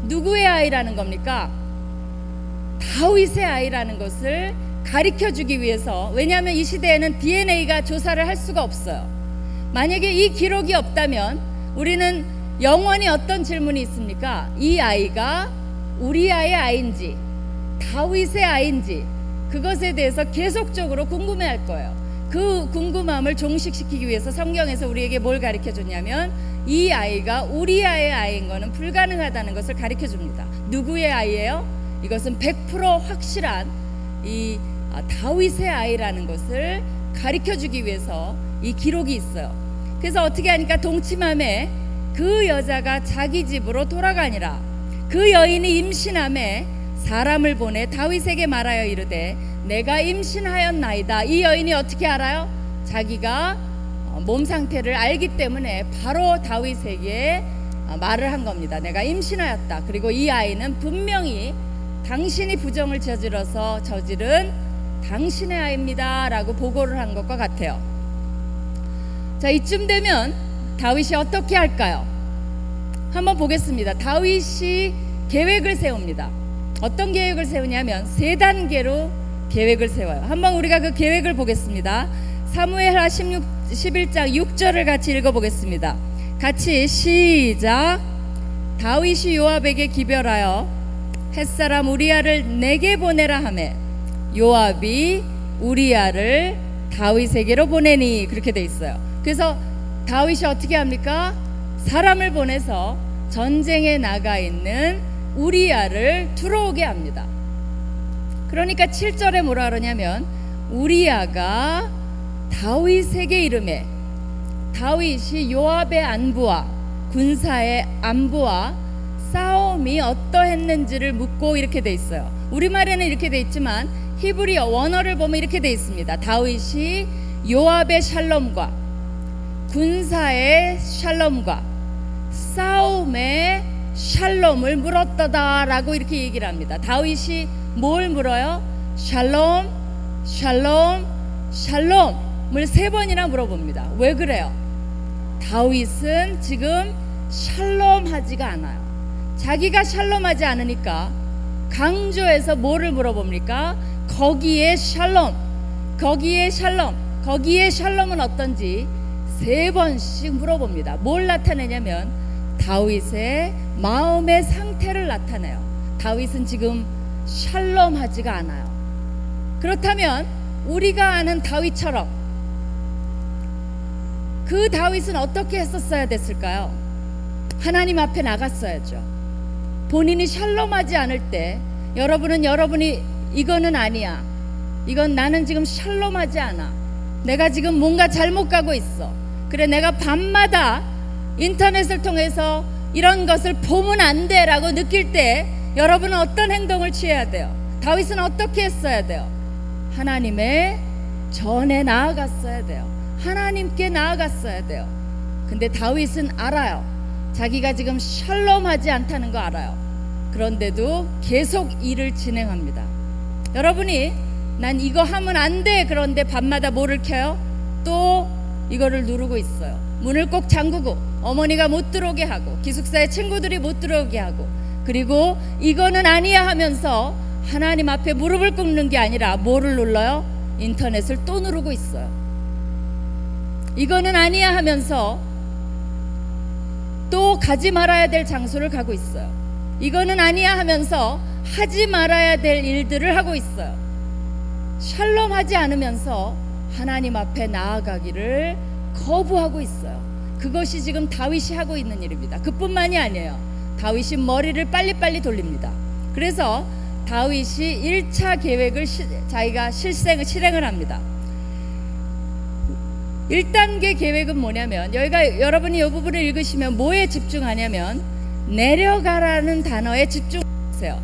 누구의 아이라는 겁니까? 다윗의 아이라는 것을 가르쳐 주기 위해서. 왜냐하면 이 시대에는 DNA가 조사를 할 수가 없어요. 만약에 이 기록이 없다면 우리는 영원히 어떤 질문이 있습니까? 이 아이가 우리아의 아이인지 다윗의 아이인지 그것에 대해서 계속적으로 궁금해할 거예요. 그 궁금함을 종식시키기 위해서 성경에서 우리에게 뭘 가르쳐 줬냐면 이 아이가 우리아의 아이인 것은 불가능하다는 것을 가르쳐 줍니다. 누구의 아이예요? 이것은 100% 확실한 이 다윗의 아이라는 것을 가르쳐 주기 위해서 이 기록이 있어요. 그래서 어떻게 하니까 동침함에 그 여자가 자기 집으로 돌아가니라. 그 여인이 임신함에 사람을 보내 다윗에게 말하여 이르되 내가 임신하였나이다. 이 여인이 어떻게 알아요? 자기가 몸 상태를 알기 때문에 바로 다윗에게 말을 한 겁니다. 내가 임신하였다. 그리고 이 아이는 분명히 당신이 부정을 저질러서 저지른 당신의 아이입니다 라고 보고를 한 것과 같아요. 자, 이쯤 되면 다윗이 어떻게 할까요? 한번 보겠습니다. 다윗이 계획을 세웁니다. 어떤 계획을 세우냐면 3단계로 계획을 세워요. 한번 우리가 그 계획을 보겠습니다. 사무엘하 11장 6절을 같이 읽어보겠습니다. 같이 시작. 다윗이 요압에게 기별하여 햇사람 우리아를 내게 보내라 하매 요압이 우리아를 다윗에게로 보내니 그렇게 돼 있어요. 그래서 다윗이 어떻게 합니까? 사람을 보내서 전쟁에 나가 있는 우리아를 들어오게 합니다. 그러니까 7절에 뭐라 그러냐면 우리아가 다윗에게 이르매 다윗이 요압의 안부와 군사의 안부와 싸움이 어떠했는지를 묻고 이렇게 돼 있어요. 우리말에는 이렇게 돼 있지만 히브리어 원어를 보면 이렇게 돼 있습니다. 다윗이 요압의 샬롬과 군사의 샬롬과 싸움의 샬롬을 물었다다 라고 이렇게 얘기를 합니다. 다윗이 뭘 물어요? 샬롬, 샬롬, 샬롬을 3번이나 물어봅니다. 왜 그래요? 다윗은 지금 샬롬하지가 않아요. 자기가 샬롬하지 않으니까 강조해서 뭐를 물어봅니까? 거기에 샬롬, 거기에 샬롬, 거기에 샬롬은 어떤지 3번씩 물어봅니다. 뭘 나타내냐면 다윗의 마음의 상태를 나타내요. 다윗은 지금 샬롬하지가 않아요. 그렇다면 우리가 아는 다윗처럼 그 다윗은 어떻게 했었어야 됐을까요? 하나님 앞에 나갔어야죠. 본인이 샬롬하지 않을 때 여러분이 이거는 아니야, 이건 나는 지금 샬롬하지 않아, 내가 지금 뭔가 잘못 가고 있어, 그래 내가 밤마다 인터넷을 통해서 이런 것을 보면 안 돼 라고 느낄 때 여러분은 어떤 행동을 취해야 돼요? 다윗은 어떻게 했어야 돼요? 하나님의 전에 나아갔어야 돼요. 하나님께 나아갔어야 돼요. 근데 다윗은 알아요. 자기가 지금 샬롬하지 않다는 거 알아요. 그런데도 계속 일을 진행합니다. 여러분이 난 이거 하면 안 돼, 그런데 밤마다 뭐를 켜요? 또 이거를 누르고 있어요. 문을 꼭 잠그고 어머니가 못 들어오게 하고 기숙사의 친구들이 못 들어오게 하고 그리고 이거는 아니야 하면서 하나님 앞에 무릎을 꿇는 게 아니라 뭐를 눌러요? 인터넷을 또 누르고 있어요. 이거는 아니야 하면서 또 가지 말아야 될 장소를 가고 있어요. 이거는 아니야 하면서 하지 말아야 될 일들을 하고 있어요. 샬롬하지 않으면서 하나님 앞에 나아가기를 거부하고 있어요. 그것이 지금 다윗이 하고 있는 일입니다. 그뿐만이 아니에요. 다윗이 머리를 빨리빨리 돌립니다. 그래서 다윗이 1차 계획을 자기가 실행을 합니다. 1단계 계획은 뭐냐면, 여러분이 이 부분을 읽으시면 뭐에 집중하냐면 내려가라는 단어에 집중하세요.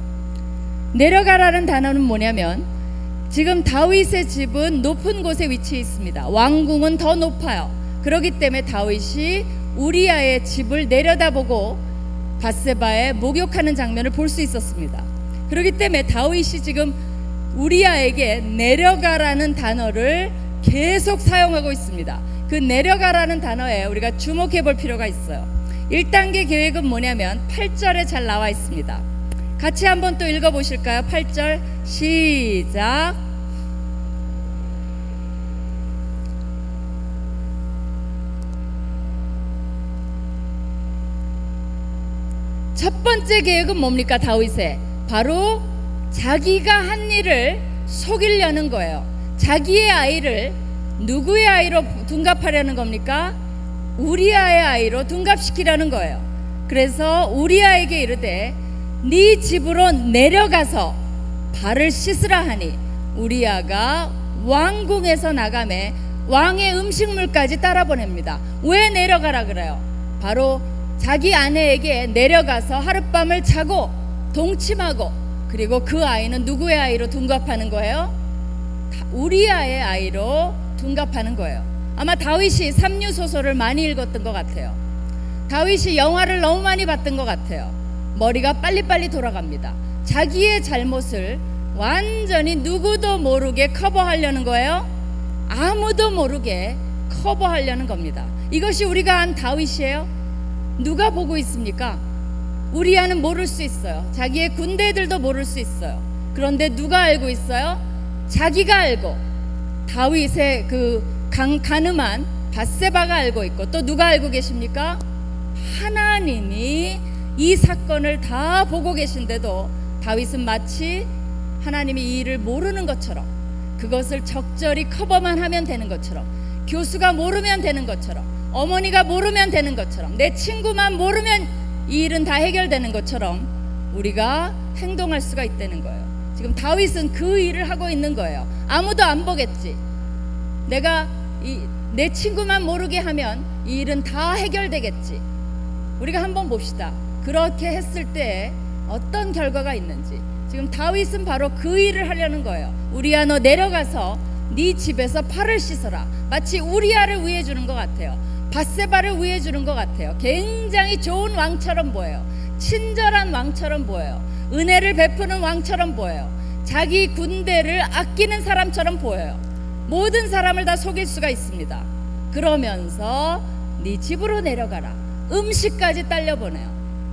내려가라는 단어는 뭐냐면, 지금 다윗의 집은 높은 곳에 위치해 있습니다. 왕궁은 더 높아요. 그렇기 때문에 다윗이 우리아의 집을 내려다보고 밧세바에 목욕하는 장면을 볼 수 있었습니다. 그렇기 때문에 다윗이 지금 우리아에게 내려가라는 단어를 계속 사용하고 있습니다. 그 내려가라는 단어에 우리가 주목해 볼 필요가 있어요. 1단계 계획은 뭐냐면 8절에 잘 나와 있습니다. 같이 한번 또 읽어보실까요? 8절 시작. 첫 번째 계획은 뭡니까? 다윗의 바로 자기가 한 일을 속이려는 거예요. 자기의 아이를 누구의 아이로 둔갑하려는 겁니까? 우리아의 아이로 둔갑시키려는 거예요. 그래서 우리아에게 이르되 네 집으로 내려가서 발을 씻으라 하니 우리아가 왕궁에서 나가매 왕의 음식물까지 따라 보냅니다. 왜 내려가라 그래요? 바로 자기 아내에게 내려가서 하룻밤을 자고 동침하고, 그리고 그 아이는 누구의 아이로 둔갑하는 거예요? 우리아의 아이로 둔갑하는 거예요. 아마 다윗이 삼류소설을 많이 읽었던 것 같아요. 다윗이 영화를 너무 많이 봤던 것 같아요. 머리가 빨리빨리 돌아갑니다. 자기의 잘못을 완전히 누구도 모르게 커버하려는 거예요. 아무도 모르게 커버하려는 겁니다. 이것이 우리가 한 다윗이에요. 누가 보고 있습니까? 우리아는 모를 수 있어요. 자기의 군대들도 모를 수 있어요. 그런데 누가 알고 있어요? 자기가 알고, 다윗의 그 가늠한 밧세바가 알고 있고, 또 누가 알고 계십니까? 하나님이 이 사건을 다 보고 계신데도 다윗은 마치 하나님이 이 일을 모르는 것처럼, 그것을 적절히 커버만 하면 되는 것처럼, 교수가 모르면 되는 것처럼, 어머니가 모르면 되는 것처럼, 내 친구만 모르면 이 일은 다 해결되는 것처럼 우리가 행동할 수가 있다는 거예요. 지금 다윗은 그 일을 하고 있는 거예요. 아무도 안 보겠지. 내가 내 친구만 모르게 하면 이 일은 다 해결되겠지. 우리가 한번 봅시다. 그렇게 했을 때 어떤 결과가 있는지. 지금 다윗은 바로 그 일을 하려는 거예요. 우리야, 너 내려가서 네 집에서 팔을 씻어라. 마치 우리아를 위해 주는 것 같아요. 밧세바를 위해 주는 것 같아요. 굉장히 좋은 왕처럼 보여요. 친절한 왕처럼 보여요. 은혜를 베푸는 왕처럼 보여요. 자기 군대를 아끼는 사람처럼 보여요. 모든 사람을 다 속일 수가 있습니다. 그러면서 네 집으로 내려가라. 음식까지 딸려보내요.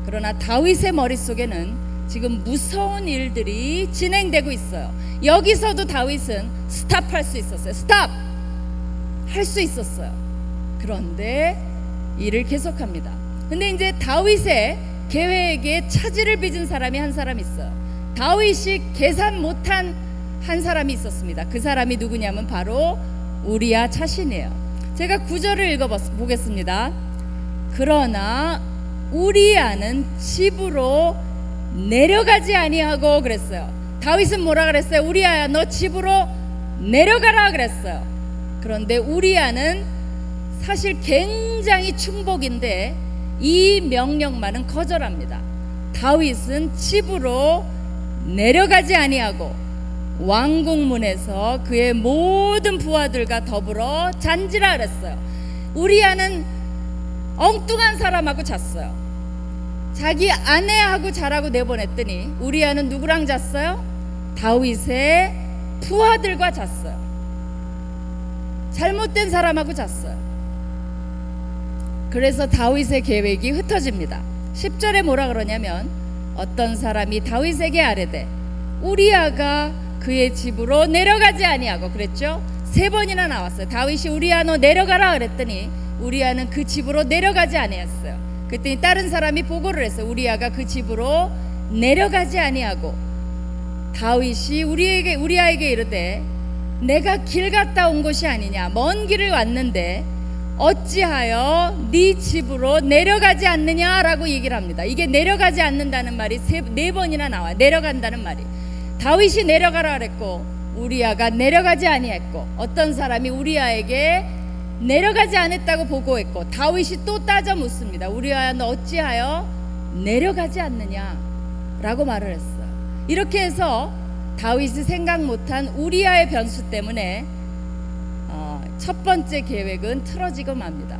그러나 다윗의 머릿속에는 지금 무서운 일들이 진행되고 있어요. 여기서도 다윗은 스탑할 수 있었어요. 스탑! 할 수 있었어요. 그런데 일을 계속합니다. 근데 이제 다윗의 계획에 차질을 빚은 사람이 한 사람 있어요. 다윗이 계산 못한 한 사람이 있었습니다. 그 사람이 누구냐면 바로 우리아 자신이에요. 제가 9절을 읽어보겠습니다. 그러나 우리아는 집으로 내려가지 아니하고 그랬어요. 다윗은 뭐라 그랬어요? 우리아야, 너 집으로 내려가라 그랬어요. 그런데 우리아는 사실 굉장히 충복인데 이 명령만은 거절합니다. 다윗은 집으로 내려가지 아니하고 왕궁문에서 그의 모든 부하들과 더불어 잔지라 그랬어요. 우리아는 엉뚱한 사람하고 잤어요. 자기 아내하고 자라고 내보냈더니 우리아는 누구랑 잤어요? 다윗의 부하들과 잤어요. 잘못된 사람하고 잤어요. 그래서 다윗의 계획이 흩어집니다. 10절에 뭐라 그러냐면 어떤 사람이 다윗에게 아뢰되 우리아가 그의 집으로 내려가지 아니하고, 그랬죠? 3번이나 나왔어요. 다윗이 우리아 너 내려가라 그랬더니 우리아는 그 집으로 내려가지 아니했어요. 그랬더니 다른 사람이 보고를 했어요. 우리아가 그 집으로 내려가지 아니하고, 다윗이 우리아에게 이르되 내가 길 갔다 온 것이 아니냐, 먼 길을 왔는데 어찌하여 네 집으로 내려가지 않느냐라고 얘기를 합니다. 이게 내려가지 않는다는 말이 4번이나 나와요. 내려간다는 말이. 다윗이 내려가라 그랬고 우리아가 내려가지 아니했고, 어떤 사람이 우리아에게 내려가지 않았다고 보고했고, 다윗이 또 따져 묻습니다. 우리아야 너 어찌하여 내려가지 않느냐라고 말을 했어요. 이렇게 해서 다윗이 생각 못한 우리아의 변수 때문에 첫 번째 계획은 틀어지고 맙니다.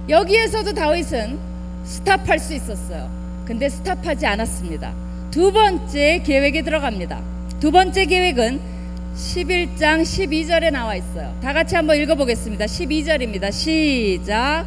여기에서도 다윗은 스탑할 수 있었어요. 근데 스탑하지 않았습니다. 두 번째 계획에 들어갑니다. 두 번째 계획은 11장 12절에 나와 있어요. 다 같이 한번 읽어보겠습니다. 12절입니다. 시작.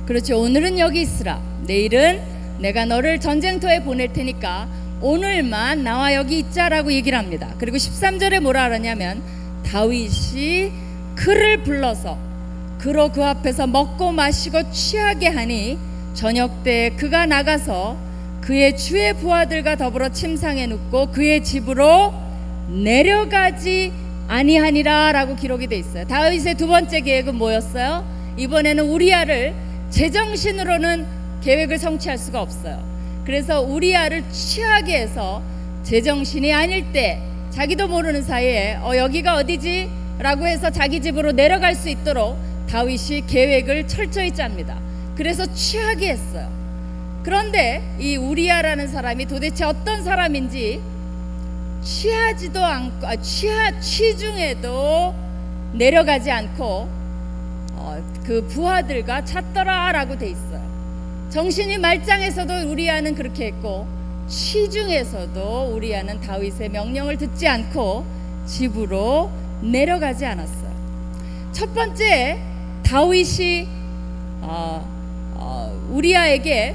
그렇죠. 오늘은 여기 있으라. 내일은 내가 너를 전쟁터에 보낼 테니까 오늘만 나와 여기 있자라고 얘기를 합니다. 그리고 13절에 뭐라 하냐면 다윗이 그를 불러서 그로 그 앞에서 먹고 마시고 취하게 하니 저녁 때 그가 나가서 그의 주의 부하들과 더불어 침상에 눕고 그의 집으로 내려가지 아니하니라 라고 기록이 돼 있어요. 다윗의 두 번째 계획은 뭐였어요? 이번에는 우리아를 제정신으로는 계획을 성취할 수가 없어요. 그래서 우리아를 취하게 해서 제정신이 아닐 때 자기도 모르는 사이에 여기가 어디지? 라고 해서 자기 집으로 내려갈 수 있도록 다윗이 계획을 철저히 짭니다. 그래서 취하게 했어요. 그런데 이 우리아라는 사람이 도대체 어떤 사람인지 취하지도 않고 취중에도 내려가지 않고 그 부하들과 찾더라 라고 돼 있어요. 정신이 말짱해서도 우리아는 그렇게 했고 취중에서도 우리아는 다윗의 명령을 듣지 않고 집으로 내려가지 않았어요. 첫 번째, 다윗이 우리아에게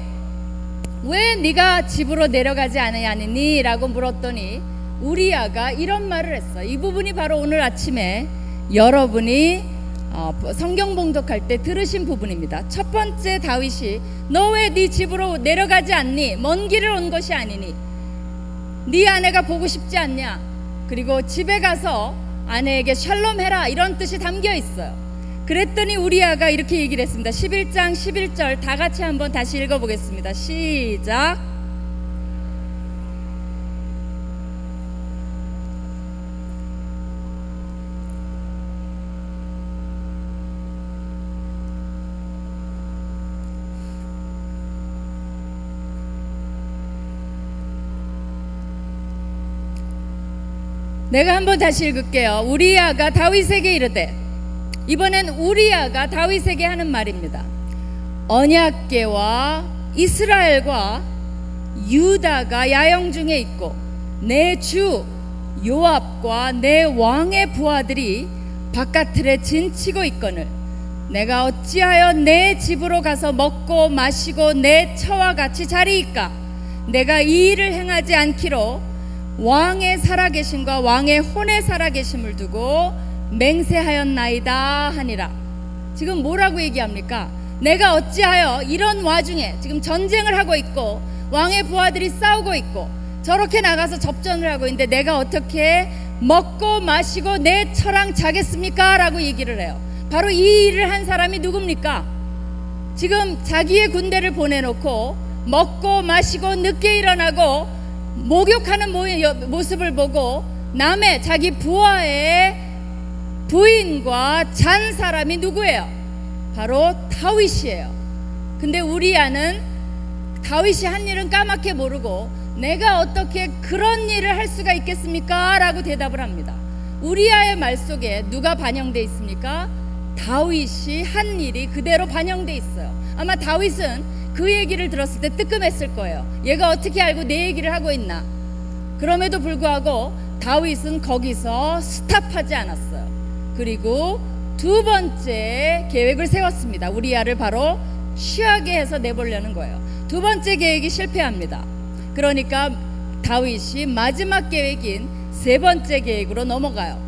왜 네가 집으로 내려가지 않느니 라고 물었더니 우리아가 이런 말을 했어요. 이 부분이 바로 오늘 아침에 여러분이 성경 봉독할 때 들으신 부분입니다. 첫 번째, 다윗이 너 왜 네 집으로 내려가지 않니? 먼 길을 온 것이 아니니 네 아내가 보고 싶지 않냐? 그리고 집에 가서 아내에게 샬롬해라 이런 뜻이 담겨 있어요. 그랬더니 우리아가 이렇게 얘기를 했습니다. 11장 11절 다 같이 한번 다시 읽어보겠습니다. 시작. 내가 한번 다시 읽을게요. 우리아가 다윗에게 이르되, 이번엔 우리아가 다윗에게 하는 말입니다. 언약궤와 이스라엘과 유다가 야영 중에 있고 내 주 요압과 내 왕의 부하들이 바깥틀에 진치고 있거늘 내가 어찌하여 내 집으로 가서 먹고 마시고 내 처와 같이 자리이까? 내가 이 일을 행하지 않기로 왕의 살아계심과 왕의 혼의 살아계심을 두고 맹세하였나이다 하니라. 지금 뭐라고 얘기합니까? 내가 어찌하여 이런 와중에 지금 전쟁을 하고 있고 왕의 부하들이 싸우고 있고 저렇게 나가서 접전을 하고 있는데 내가 어떻게 먹고 마시고 내 처랑 자겠습니까? 라고 얘기를 해요. 바로 이 일을 한 사람이 누굽니까? 지금 자기의 군대를 보내놓고 먹고 마시고 늦게 일어나고 목욕하는 모습을 보고 남의 자기 부하의 부인과 잔 사람이 누구예요? 바로 다윗이에요. 근데 우리아는 다윗이 한 일은 까맣게 모르고 내가 어떻게 그런 일을 할 수가 있겠습니까? 라고 대답을 합니다. 우리아의 말 속에 누가 반영돼 있습니까? 다윗이 한 일이 그대로 반영돼 있어요. 아마 다윗은 그 얘기를 들었을 때 뜨끔했을 거예요. 얘가 어떻게 알고 내 얘기를 하고 있나? 그럼에도 불구하고 다윗은 거기서 스탑하지 않았어요. 그리고 두 번째 계획을 세웠습니다. 우리아를 바로 취하게 해서 내보려는 거예요. 두 번째 계획이 실패합니다. 그러니까 다윗이 마지막 계획인 세 번째 계획으로 넘어가요.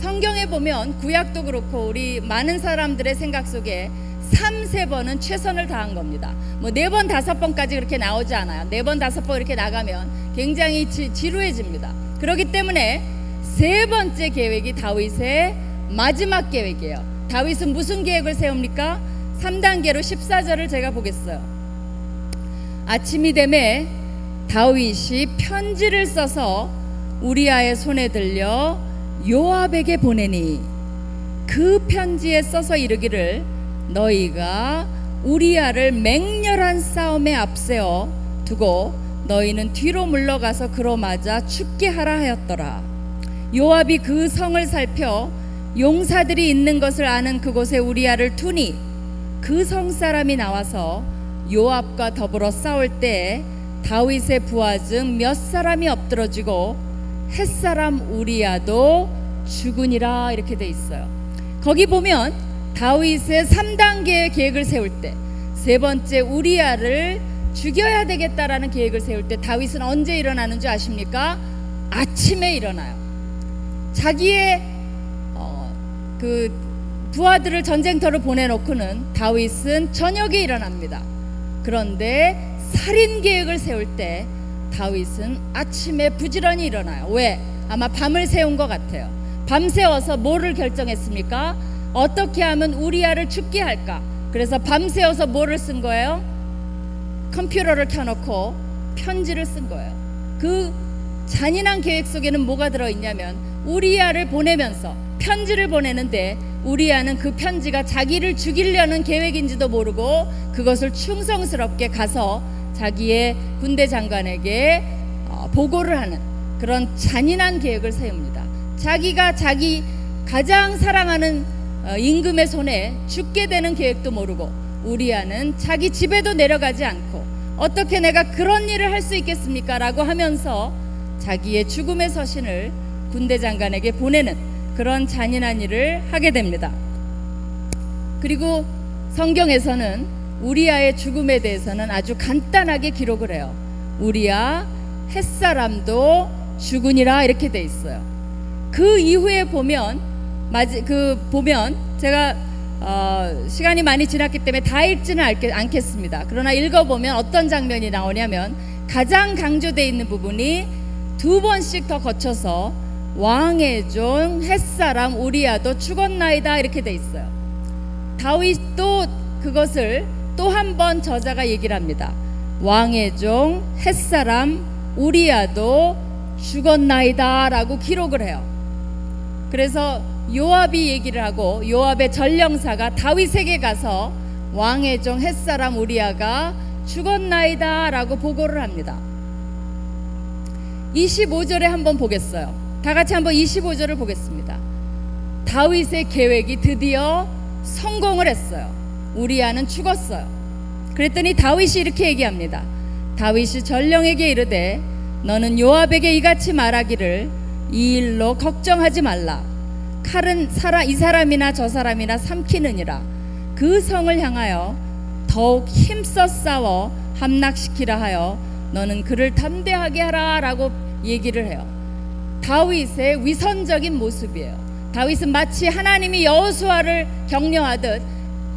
성경에 보면 구약도 그렇고 우리 많은 사람들의 생각 속에 3-4번은 최선을 다한 겁니다. 뭐 4번 5번까지 그렇게 나오지 않아요. 4번 5번 이렇게 나가면 굉장히 지루해집니다. 그렇기 때문에 세 번째 계획이 다윗의 마지막 계획이에요. 다윗은 무슨 계획을 세웁니까? 3단계로 14절을 제가 보겠어요. 아침이 되매 다윗이 편지를 써서 우리아의 손에 들려 요압에게 보내니 그 편지에 써서 이르기를 너희가 우리아를 맹렬한 싸움에 앞세워 두고 너희는 뒤로 물러가서 그로 맞아 죽게 하라 하였더라. 요압이 그 성을 살펴 용사들이 있는 것을 아는 그곳에 우리아를 두니 그 성 사람이 나와서 요압과 더불어 싸울 때 다윗의 부하 중 몇 사람이 엎드러지고 햇사람 우리아도 죽으니라 이렇게 돼 있어요. 거기 보면 다윗의 3단계의 계획을 세울 때 세 번째 우리아를 죽여야 되겠다라는 계획을 세울 때 다윗은 언제 일어나는 줄 아십니까? 아침에 일어나요. 자기의 그 부하들을 전쟁터로 보내놓고는 다윗은 저녁에 일어납니다. 그런데 살인 계획을 세울 때 다윗은 아침에 부지런히 일어나요. 왜? 아마 밤을 새운 것 같아요. 밤새워서 뭐를 결정했습니까? 어떻게 하면 우리아를 죽게 할까? 그래서 밤새워서 뭐를 쓴 거예요? 컴퓨터를 켜놓고 편지를 쓴 거예요. 그 잔인한 계획 속에는 뭐가 들어있냐면 우리아를 보내면서 편지를 보내는데 우리아는 그 편지가 자기를 죽이려는 계획인지도 모르고 그것을 충성스럽게 가서 자기의 군대 장관에게 보고를 하는 그런 잔인한 계획을 세웁니다. 자기가 자기 가장 사랑하는 임금의 손에 죽게 되는 계획도 모르고 우리아는 자기 집에도 내려가지 않고 어떻게 내가 그런 일을 할 수 있겠습니까? 라고 하면서 자기의 죽음의 서신을 군대 장관에게 보내는 그런 잔인한 일을 하게 됩니다. 그리고 성경에서는 우리아의 죽음에 대해서는 아주 간단하게 기록을 해요. 우리아 햇사람도 죽으니라 이렇게 돼 있어요. 그 이후에 보면 제가 시간이 많이 지났기 때문에 다 읽지는 않겠습니다. 그러나 읽어보면 어떤 장면이 나오냐면 가장 강조되어 있는 부분이 두 번씩 더 거쳐서 왕의 종 햇사람 우리아도 죽었나이다 이렇게 돼 있어요. 다윗도 그것을 또 한 번 저자가 얘기를 합니다. 왕의 종 햇사람 우리아도 죽었나이다 라고 기록을 해요. 그래서 요압이 얘기를 하고 요압의 전령사가 다윗에게 가서 왕의 종 햇사람 우리아가 죽었나이다 라고 보고를 합니다. 25절에 한번 보겠어요. 다 같이 한번 25절을 보겠습니다. 다윗의 계획이 드디어 성공을 했어요. 우리아는 죽었어요. 그랬더니 다윗이 이렇게 얘기합니다. 다윗이 전령에게 이르되 너는 요압에게 이같이 말하기를 이 일로 걱정하지 말라. 칼은 이 사람이나 저 사람이나 삼키느니라. 그 성을 향하여 더욱 힘써 싸워 함락시키라 하여 너는 그를 담대하게 하라 라고 얘기를 해요. 다윗의 위선적인 모습이에요. 다윗은 마치 하나님이 여호수아를 격려하듯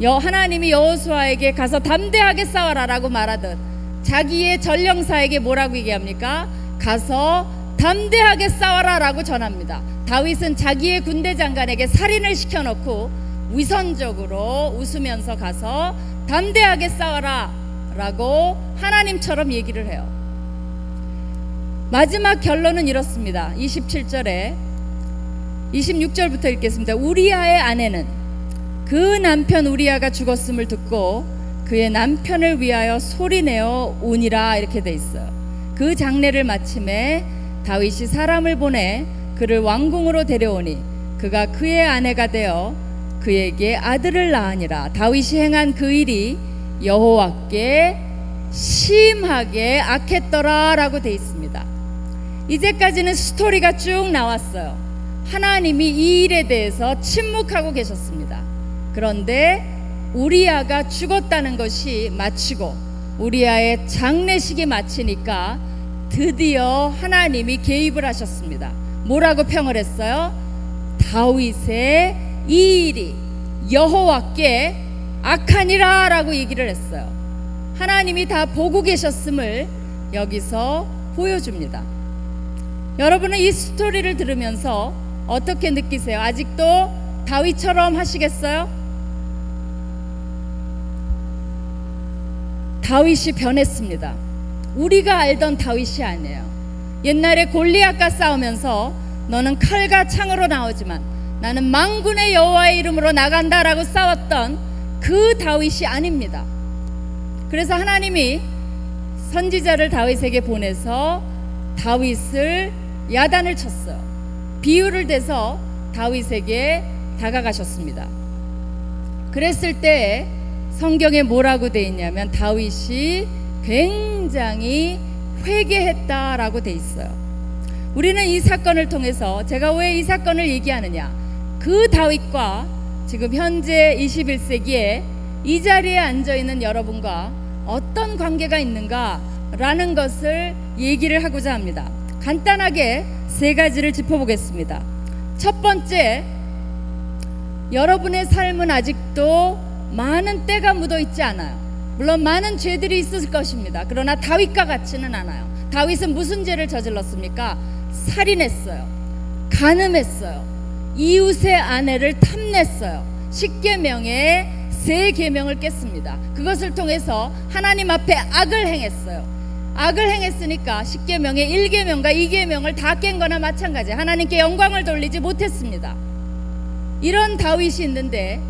하나님이 여호수아에게 가서 담대하게 싸워라 라고 말하듯 자기의 전령사에게 뭐라고 얘기합니까? 가서 담대하게 싸워라 라고 전합니다. 다윗은 자기의 군대 장관에게 살인을 시켜놓고 위선적으로 웃으면서 가서 담대하게 싸워라 라고 하나님처럼 얘기를 해요. 마지막 결론은 이렇습니다. 27절에 26절부터 읽겠습니다. 우리아의 아내는 그 남편 우리아가 죽었음을 듣고 그의 남편을 위하여 소리내어 우니라 이렇게 돼 있어요. 그 장례를 마침에 다윗이 사람을 보내 그를 왕궁으로 데려오니 그가 그의 아내가 되어 그에게 아들을 낳으니라. 다윗이 행한 그 일이 여호와께 심하게 악했더라 라고 돼 있습니다. 이제까지는 스토리가 쭉 나왔어요. 하나님이 이 일에 대해서 침묵하고 계셨습니다. 그런데 우리아가 죽었다는 것이 마치고 우리아의 장례식이 마치니까 드디어 하나님이 개입을 하셨습니다. 뭐라고 평을 했어요? 다윗의 이 일이 여호와께 악하니라 라고 얘기를 했어요. 하나님이 다 보고 계셨음을 여기서 보여줍니다. 여러분은 이 스토리를 들으면서 어떻게 느끼세요? 아직도 다윗처럼 하시겠어요? 다윗이 변했습니다. 우리가 알던 다윗이 아니에요. 옛날에 골리앗과 싸우면서 너는 칼과 창으로 나오지만 나는 만군의 여호와의 이름으로 나간다라고 싸웠던 그 다윗이 아닙니다. 그래서 하나님이 선지자를 다윗에게 보내서 다윗을 야단을 쳤어요. 비유를 대서 다윗에게 다가가셨습니다. 그랬을 때 성경에 뭐라고 돼 있냐면 다윗이 굉장히 회개했다라고 돼 있어요. 우리는 이 사건을 통해서, 제가 왜 이 사건을 얘기하느냐, 그 다윗과 지금 현재 21세기에 이 자리에 앉아있는 여러분과 어떤 관계가 있는가 라는 것을 얘기를 하고자 합니다. 간단하게 세 가지를 짚어보겠습니다. 첫 번째, 여러분의 삶은 아직도 많은 때가 묻어있지 않아요. 물론 많은 죄들이 있을 것입니다. 그러나 다윗과 같지는 않아요. 다윗은 무슨 죄를 저질렀습니까? 살인했어요. 간음했어요. 이웃의 아내를 탐냈어요. 십계명의 세 계명을 깼습니다. 그것을 통해서 하나님 앞에 악을 행했어요. 악을 행했으니까 십계명의 1계명과 2계명을 다 깬 거나 마찬가지. 하나님께 영광을 돌리지 못했습니다. 이런 다윗이 있는데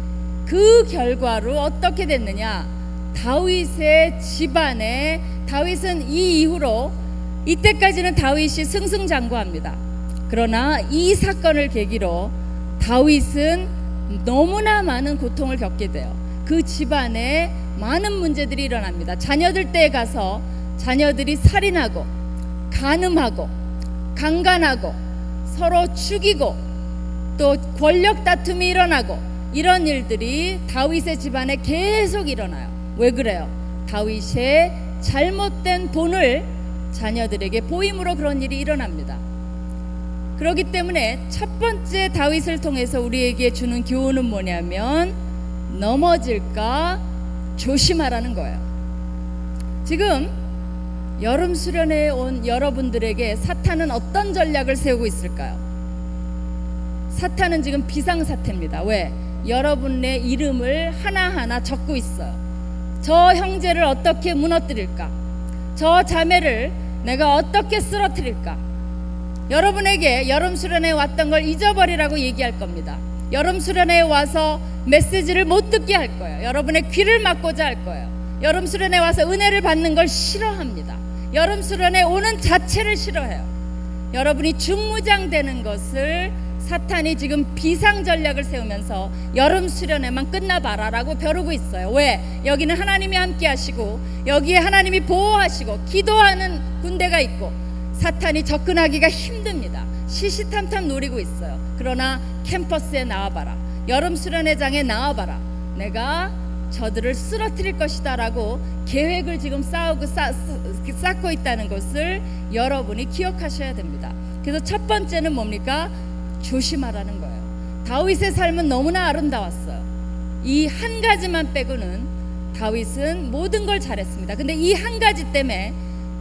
그 결과로 어떻게 됐느냐, 다윗의 집안에, 다윗은 이 이후로, 이때까지는 다윗이 승승장구합니다. 그러나 이 사건을 계기로 다윗은 너무나 많은 고통을 겪게 돼요. 그 집안에 많은 문제들이 일어납니다. 자녀들 댁에 가서 자녀들이 살인하고 간음하고 강간하고 서로 죽이고 또 권력 다툼이 일어나고, 이런 일들이 다윗의 집안에 계속 일어나요. 왜 그래요? 다윗의 잘못된 본을 자녀들에게 보임으로 그런 일이 일어납니다. 그렇기 때문에 첫 번째 다윗을 통해서 우리에게 주는 교훈은 뭐냐면 넘어질까 조심하라는 거예요. 지금 여름 수련회에 온 여러분들에게 사탄은 어떤 전략을 세우고 있을까요? 사탄은 지금 비상사태입니다. 왜? 여러분의 이름을 하나하나 적고 있어요. 저 형제를 어떻게 무너뜨릴까? 저 자매를 내가 어떻게 쓰러뜨릴까? 여러분에게 여름 수련회에 왔던 걸 잊어버리라고 얘기할 겁니다. 여름 수련회에 와서 메시지를 못 듣게 할 거예요. 여러분의 귀를 막고자 할 거예요. 여름 수련회에 와서 은혜를 받는 걸 싫어합니다. 여름 수련회에 오는 자체를 싫어해요. 여러분이 중무장되는 것을 사탄이 지금 비상 전략을 세우면서 여름 수련회만 끝나봐라 라고 벼르고 있어요. 왜? 여기는 하나님이 함께 하시고 여기에 하나님이 보호하시고 기도하는 군대가 있고 사탄이 접근하기가 힘듭니다. 시시탐탐 노리고 있어요. 그러나 캠퍼스에 나와봐라, 여름 수련회장에 나와봐라, 내가 저들을 쓰러뜨릴 것이다 라고 계획을 지금 쌓고 있다는 것을 여러분이 기억하셔야 됩니다. 그래서 첫 번째는 뭡니까? 조심하라는 거예요. 다윗의 삶은 너무나 아름다웠어요. 이 한 가지만 빼고는 다윗은 모든 걸 잘했습니다. 근데 이 한 가지 때문에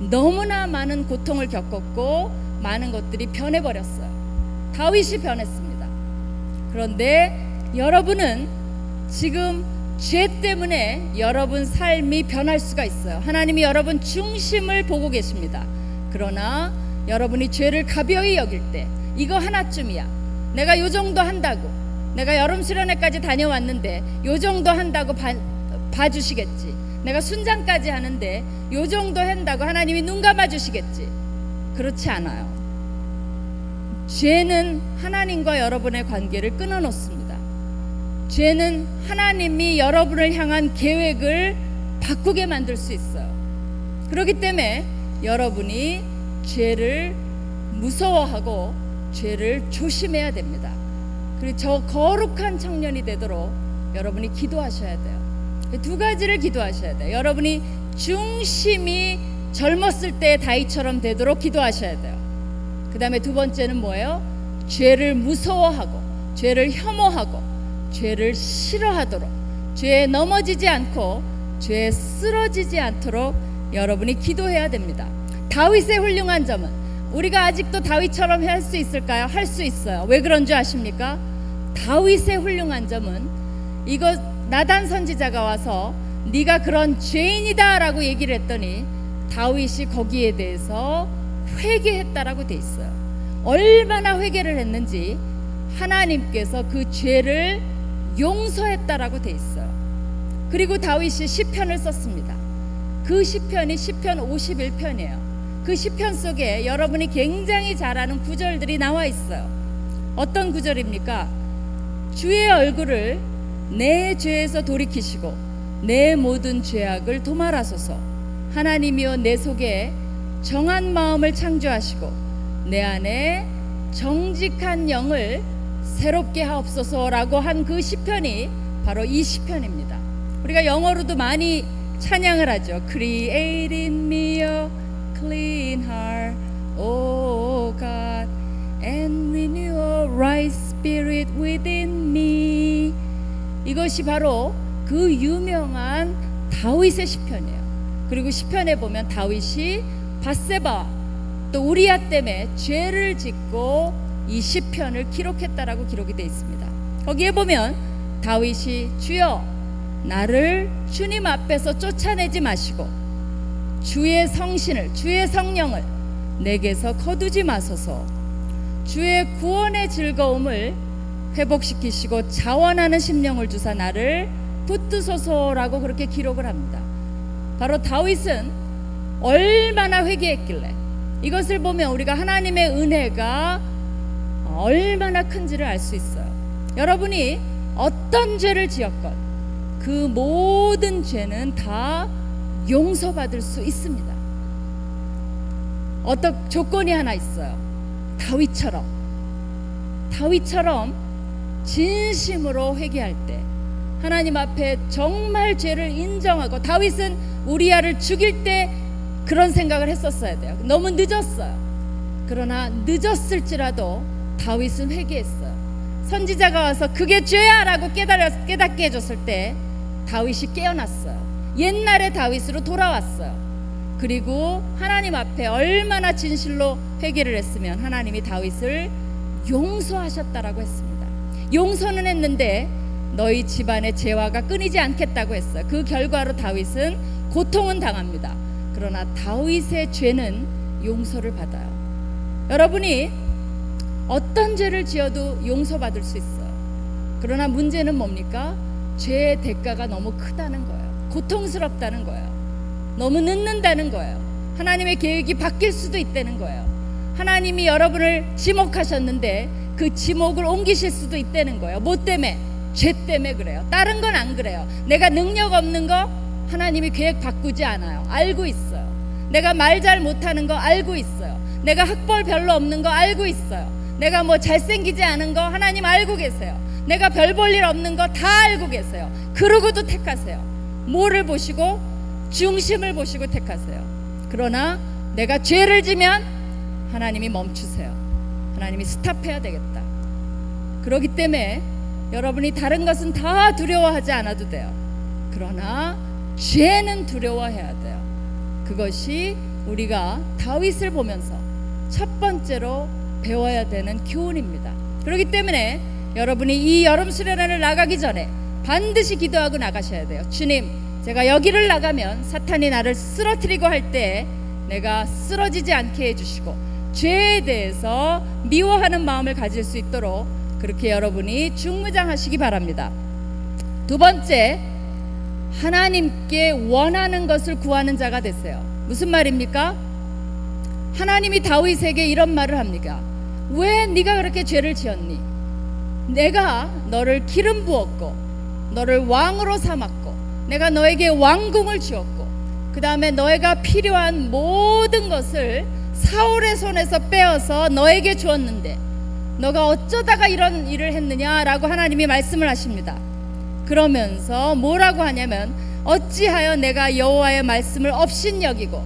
너무나 많은 고통을 겪었고 많은 것들이 변해버렸어요. 다윗이 변했습니다. 그런데 여러분은 지금 죄 때문에 여러분 삶이 변할 수가 있어요. 하나님이 여러분 중심을 보고 계십니다. 그러나 여러분이 죄를 가벼이 여길 때, 이거 하나쯤이야, 내가 요 정도 한다고, 내가 여름 수련회까지 다녀왔는데 요 정도 한다고 봐주시겠지, 내가 순장까지 하는데 요 정도 한다고 하나님이 눈 감아주시겠지. 그렇지 않아요. 죄는 하나님과 여러분의 관계를 끊어놓습니다. 죄는 하나님이 여러분을 향한 계획을 바꾸게 만들 수 있어요. 그렇기 때문에 여러분이 죄를 무서워하고 죄를 조심해야 됩니다. 그리고 저 거룩한 청년이 되도록 여러분이 기도하셔야 돼요. 두 가지를 기도하셔야 돼요. 여러분이 중심이 젊었을 때 다윗처럼 되도록 기도하셔야 돼요. 그 다음에 두 번째는 뭐예요? 죄를 무서워하고 죄를 혐오하고 죄를 싫어하도록, 죄에 넘어지지 않고 죄에 쓰러지지 않도록 여러분이 기도해야 됩니다. 다윗의 훌륭한 점은, 우리가 아직도 다윗처럼 할 수 있을까요? 할 수 있어요. 왜 그런 줄 아십니까? 다윗의 훌륭한 점은, 이거 나단 선지자가 와서 네가 그런 죄인이다 라고 얘기를 했더니 다윗이 거기에 대해서 회개했다라고 돼 있어요. 얼마나 회개를 했는지 하나님께서 그 죄를 용서했다라고 돼 있어요. 그리고 다윗이 시편을 썼습니다. 그 시편이 시편 51편이에요. 그 시편 속에 여러분이 굉장히 잘 아는 구절들이 나와 있어요. 어떤 구절입니까? 주의 얼굴을 내 죄에서 돌이키시고 내 모든 죄악을 도말하소서. 하나님이여 내 속에 정한 마음을 창조하시고 내 안에 정직한 영을 새롭게 하옵소서라고 한 그 시편이 바로 이 시편입니다. 우리가 영어로도 많이 찬양을 하죠. Create in me a clean heart, O God, and renew a right spirit within me. 이것이 바로 그 유명한 다윗의 시편이에요. 그리고 시편에 보면 다윗이 밧세바 또 우리아 때문에 죄를 짓고 이 시편을 기록했다라고 기록이 되어 있습니다. 거기에 보면 다윗이 주여 나를 주님 앞에서 쫓아내지 마시고 주의 성신을, 주의 성령을 내게서 거두지 마소서. 주의 구원의 즐거움을 회복시키시고 자원하는 심령을 주사 나를 붙드소서라고 그렇게 기록을 합니다. 바로 다윗은 얼마나 회개했길래, 이것을 보면 우리가 하나님의 은혜가 얼마나 큰지를 알 수 있어요. 여러분이 어떤 죄를 지었건 그 모든 죄는 다 용서받을 수 있습니다. 어떤 조건이 하나 있어요. 다윗처럼 진심으로 회개할 때, 하나님 앞에 정말 죄를 인정하고, 다윗은 우리아를 죽일 때 그런 생각을 했었어야 돼요. 너무 늦었어요. 그러나 늦었을지라도 다윗은 회개했어요. 선지자가 와서 그게 죄야 라고 깨닫게 해줬을 때 다윗이 깨어났어요. 옛날의 다윗으로 돌아왔어요. 그리고 하나님 앞에 얼마나 진실로 회개를 했으면 하나님이 다윗을 용서하셨다라고 했습니다. 용서는 했는데 너희 집안의 재화가 끊이지 않겠다고 했어요. 그 결과로 다윗은 고통은 당합니다. 그러나 다윗의 죄는 용서를 받아요. 여러분이 어떤 죄를 지어도 용서받을 수 있어요. 그러나 문제는 뭡니까? 죄의 대가가 너무 크다는 거예요. 고통스럽다는 거예요. 너무 늦는다는 거예요. 하나님의 계획이 바뀔 수도 있다는 거예요. 하나님이 여러분을 지목하셨는데 그 지목을 옮기실 수도 있다는 거예요. 뭐 때문에? 죄 때문에 그래요. 다른 건 안 그래요. 내가 능력 없는 거 하나님이 계획 바꾸지 않아요. 알고 있어요. 내가 말 잘 못하는 거 알고 있어요. 내가 학벌 별로 없는 거 알고 있어요. 내가 뭐 잘생기지 않은 거 하나님 알고 계세요. 내가 별 볼 일 없는 거 다 알고 계세요. 그러고도 택하세요. 뭐를 보시고? 중심을 보시고 택하세요. 그러나 내가 죄를 지면 하나님이 멈추세요. 하나님이 스탑해야 되겠다. 그렇기 때문에 여러분이 다른 것은 다 두려워하지 않아도 돼요. 그러나 죄는 두려워해야 돼요. 그것이 우리가 다윗을 보면서 첫 번째로 배워야 되는 교훈입니다. 그렇기 때문에 여러분이 이 여름 수련회를 나가기 전에 반드시 기도하고 나가셔야 돼요. 주님, 제가 여기를 나가면 사탄이 나를 쓰러뜨리고 할 때 내가 쓰러지지 않게 해주시고 죄에 대해서 미워하는 마음을 가질 수 있도록 그렇게 여러분이 중무장하시기 바랍니다. 두 번째, 하나님께 원하는 것을 구하는 자가 되세요. 무슨 말입니까? 하나님이 다윗에게 이런 말을 합니다. 왜 네가 그렇게 죄를 지었니? 내가 너를 기름 부었고 너를 왕으로 삼았고 내가 너에게 왕궁을 주었고 그 다음에 너희가 필요한 모든 것을 사울의 손에서 빼어서 너에게 주었는데 너가 어쩌다가 이런 일을 했느냐라고 하나님이 말씀을 하십니다. 그러면서 뭐라고 하냐면 어찌하여 내가 여호와의 말씀을 업신여기고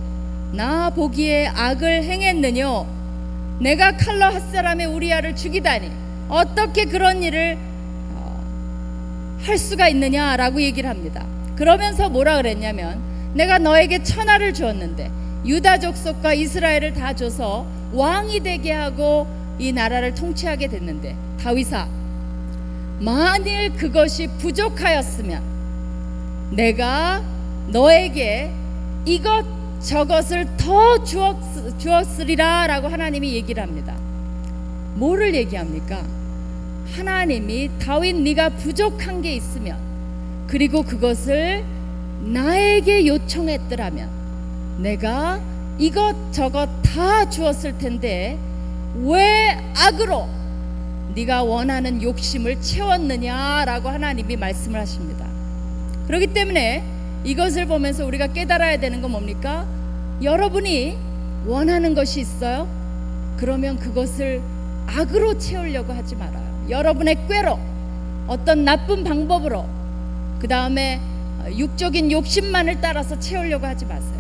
나 보기에 악을 행했느뇨. 내가 칼로 핫사람의 우리아를 죽이다니 어떻게 그런 일을 할 수가 있느냐라고 얘기를 합니다. 그러면서 뭐라 그랬냐면 내가 너에게 천하를 주었는데 유다 족속과 이스라엘을 다 줘서 왕이 되게 하고 이 나라를 통치하게 됐는데 다윗아, 만일 그것이 부족하였으면 내가 너에게 이것 저것을 더 주었으리라 라고 하나님이 얘기를 합니다. 뭐를 얘기합니까? 하나님이 다윗 네가 부족한 게 있으면 그리고 그것을 나에게 요청했더라면 내가 이것저것 다 주었을 텐데 왜 악으로 네가 원하는 욕심을 채웠느냐라고 하나님이 말씀을 하십니다. 그렇기 때문에 이것을 보면서 우리가 깨달아야 되는 건 뭡니까? 여러분이 원하는 것이 있어요? 그러면 그것을 악으로 채우려고 하지 말아요. 여러분의 꾀로 어떤 나쁜 방법으로 그 다음에 육적인 욕심만을 따라서 채우려고 하지 마세요.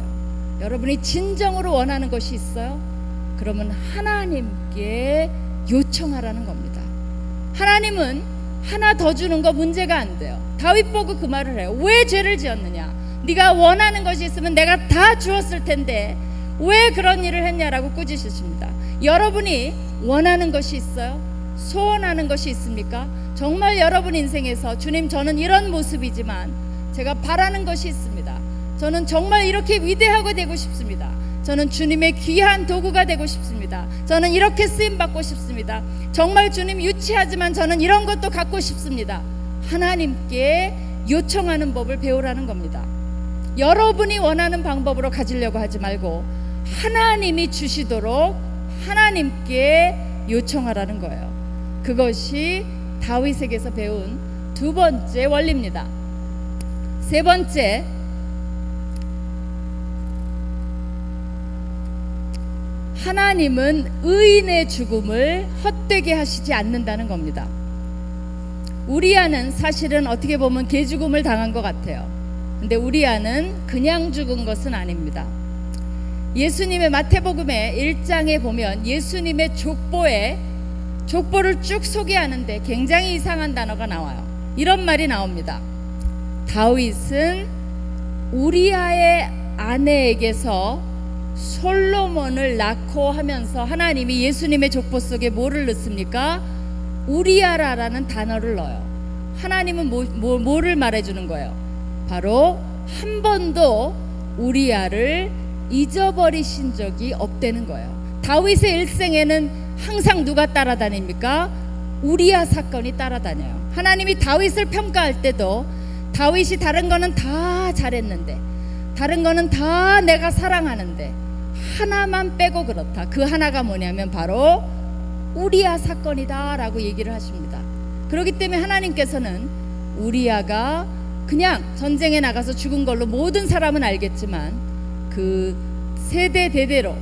여러분이 진정으로 원하는 것이 있어요? 그러면 하나님께 요청하라는 겁니다. 하나님은 하나 더 주는 거 문제가 안 돼요. 다윗 보고 그 말을 해요. 왜 죄를 지었느냐? 네가 원하는 것이 있으면 내가 다 주었을 텐데 왜 그런 일을 했냐라고 꾸짖으십니다. 여러분이 원하는 것이 있어요? 소원하는 것이 있습니까? 정말 여러분 인생에서 주님, 저는 이런 모습이지만 제가 바라는 것이 있습니다. 저는 정말 이렇게 위대하고 되고 싶습니다. 저는 주님의 귀한 도구가 되고 싶습니다. 저는 이렇게 쓰임받고 싶습니다. 정말 주님 유치하지만 저는 이런 것도 갖고 싶습니다. 하나님께 요청하는 법을 배우라는 겁니다. 여러분이 원하는 방법으로 가지려고 하지 말고 하나님이 주시도록 하나님께 요청하라는 거예요. 그것이 다윗에게서 배운 두 번째 원리입니다. 세 번째, 하나님은 의인의 죽음을 헛되게 하시지 않는다는 겁니다. 우리아는 사실은 어떻게 보면 개죽음을 당한 것 같아요. 근데 우리아는 그냥 죽은 것은 아닙니다. 예수님의 마태복음의 1장에 보면 예수님의 족보를 쭉 소개하는데 굉장히 이상한 단어가 나와요. 이런 말이 나옵니다. 다윗은 우리아의 아내에게서 솔로몬을 낳고 하면서 하나님이 예수님의 족보 속에 뭐를 넣습니까? 우리아라라는 단어를 넣어요. 하나님은 뭐를 말해주는 거예요? 바로 한 번도 우리아를 잊어버리신 적이 없다는 거예요. 다윗의 일생에는 항상 누가 따라다닙니까? 우리아 사건이 따라다녀요. 하나님이 다윗을 평가할 때도 다윗이 다른 거는 다 잘했는데, 다른 거는 다 내가 사랑하는데 하나만 빼고 그렇다. 그 하나가 뭐냐면 바로 우리아 사건이다 라고 얘기를 하십니다. 그렇기 때문에 하나님께서는 우리아가 그냥 전쟁에 나가서 죽은 걸로 모든 사람은 알겠지만 그 세대 대대로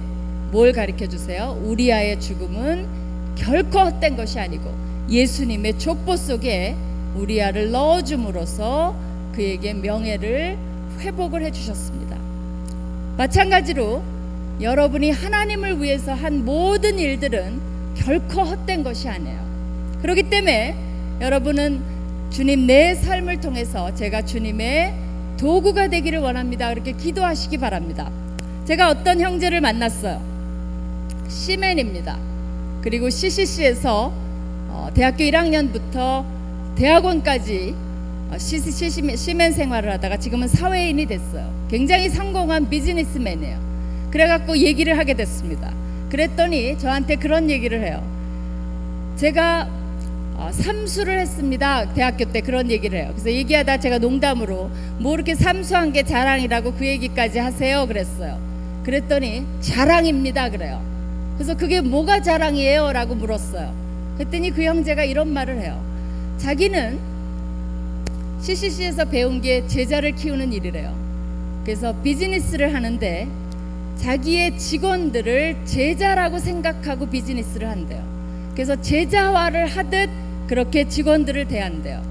뭘 가르쳐 주세요? 우리아의 죽음은 결코 헛된 것이 아니고 예수님의 족보 속에 우리아를 넣어줌으로써 그에게 명예를 회복을 해주셨습니다. 마찬가지로 여러분이 하나님을 위해서 한 모든 일들은 결코 헛된 것이 아니에요. 그렇기 때문에 여러분은 주님, 내 삶을 통해서 제가 주님의 도구가 되기를 원합니다. 그렇게 기도하시기 바랍니다. 제가 어떤 형제를 만났어요. 시멘입니다. 그리고 CCC에서 대학교 1학년부터 대학원까지 시멘 생활을 하다가 지금은 사회인이 됐어요. 굉장히 성공한 비즈니스맨이에요. 그래갖고 얘기를 하게 됐습니다. 그랬더니 저한테 그런 얘기를 해요. 제가 삼수를 했습니다. 대학교 때 그런 얘기를 해요. 그래서 얘기하다 제가 농담으로 뭐 이렇게 삼수한 게 자랑이라고 그 얘기까지 하세요 그랬어요. 그랬더니 자랑입니다 그래요. 그래서 그게 뭐가 자랑이에요? 라고 물었어요. 그랬더니 그 형제가 이런 말을 해요. 자기는 CCC에서 배운 게 제자를 키우는 일이래요. 그래서 비즈니스를 하는데 자기의 직원들을 제자라고 생각하고 비즈니스를 한대요. 그래서 제자화를 하듯 그렇게 직원들을 대한대요.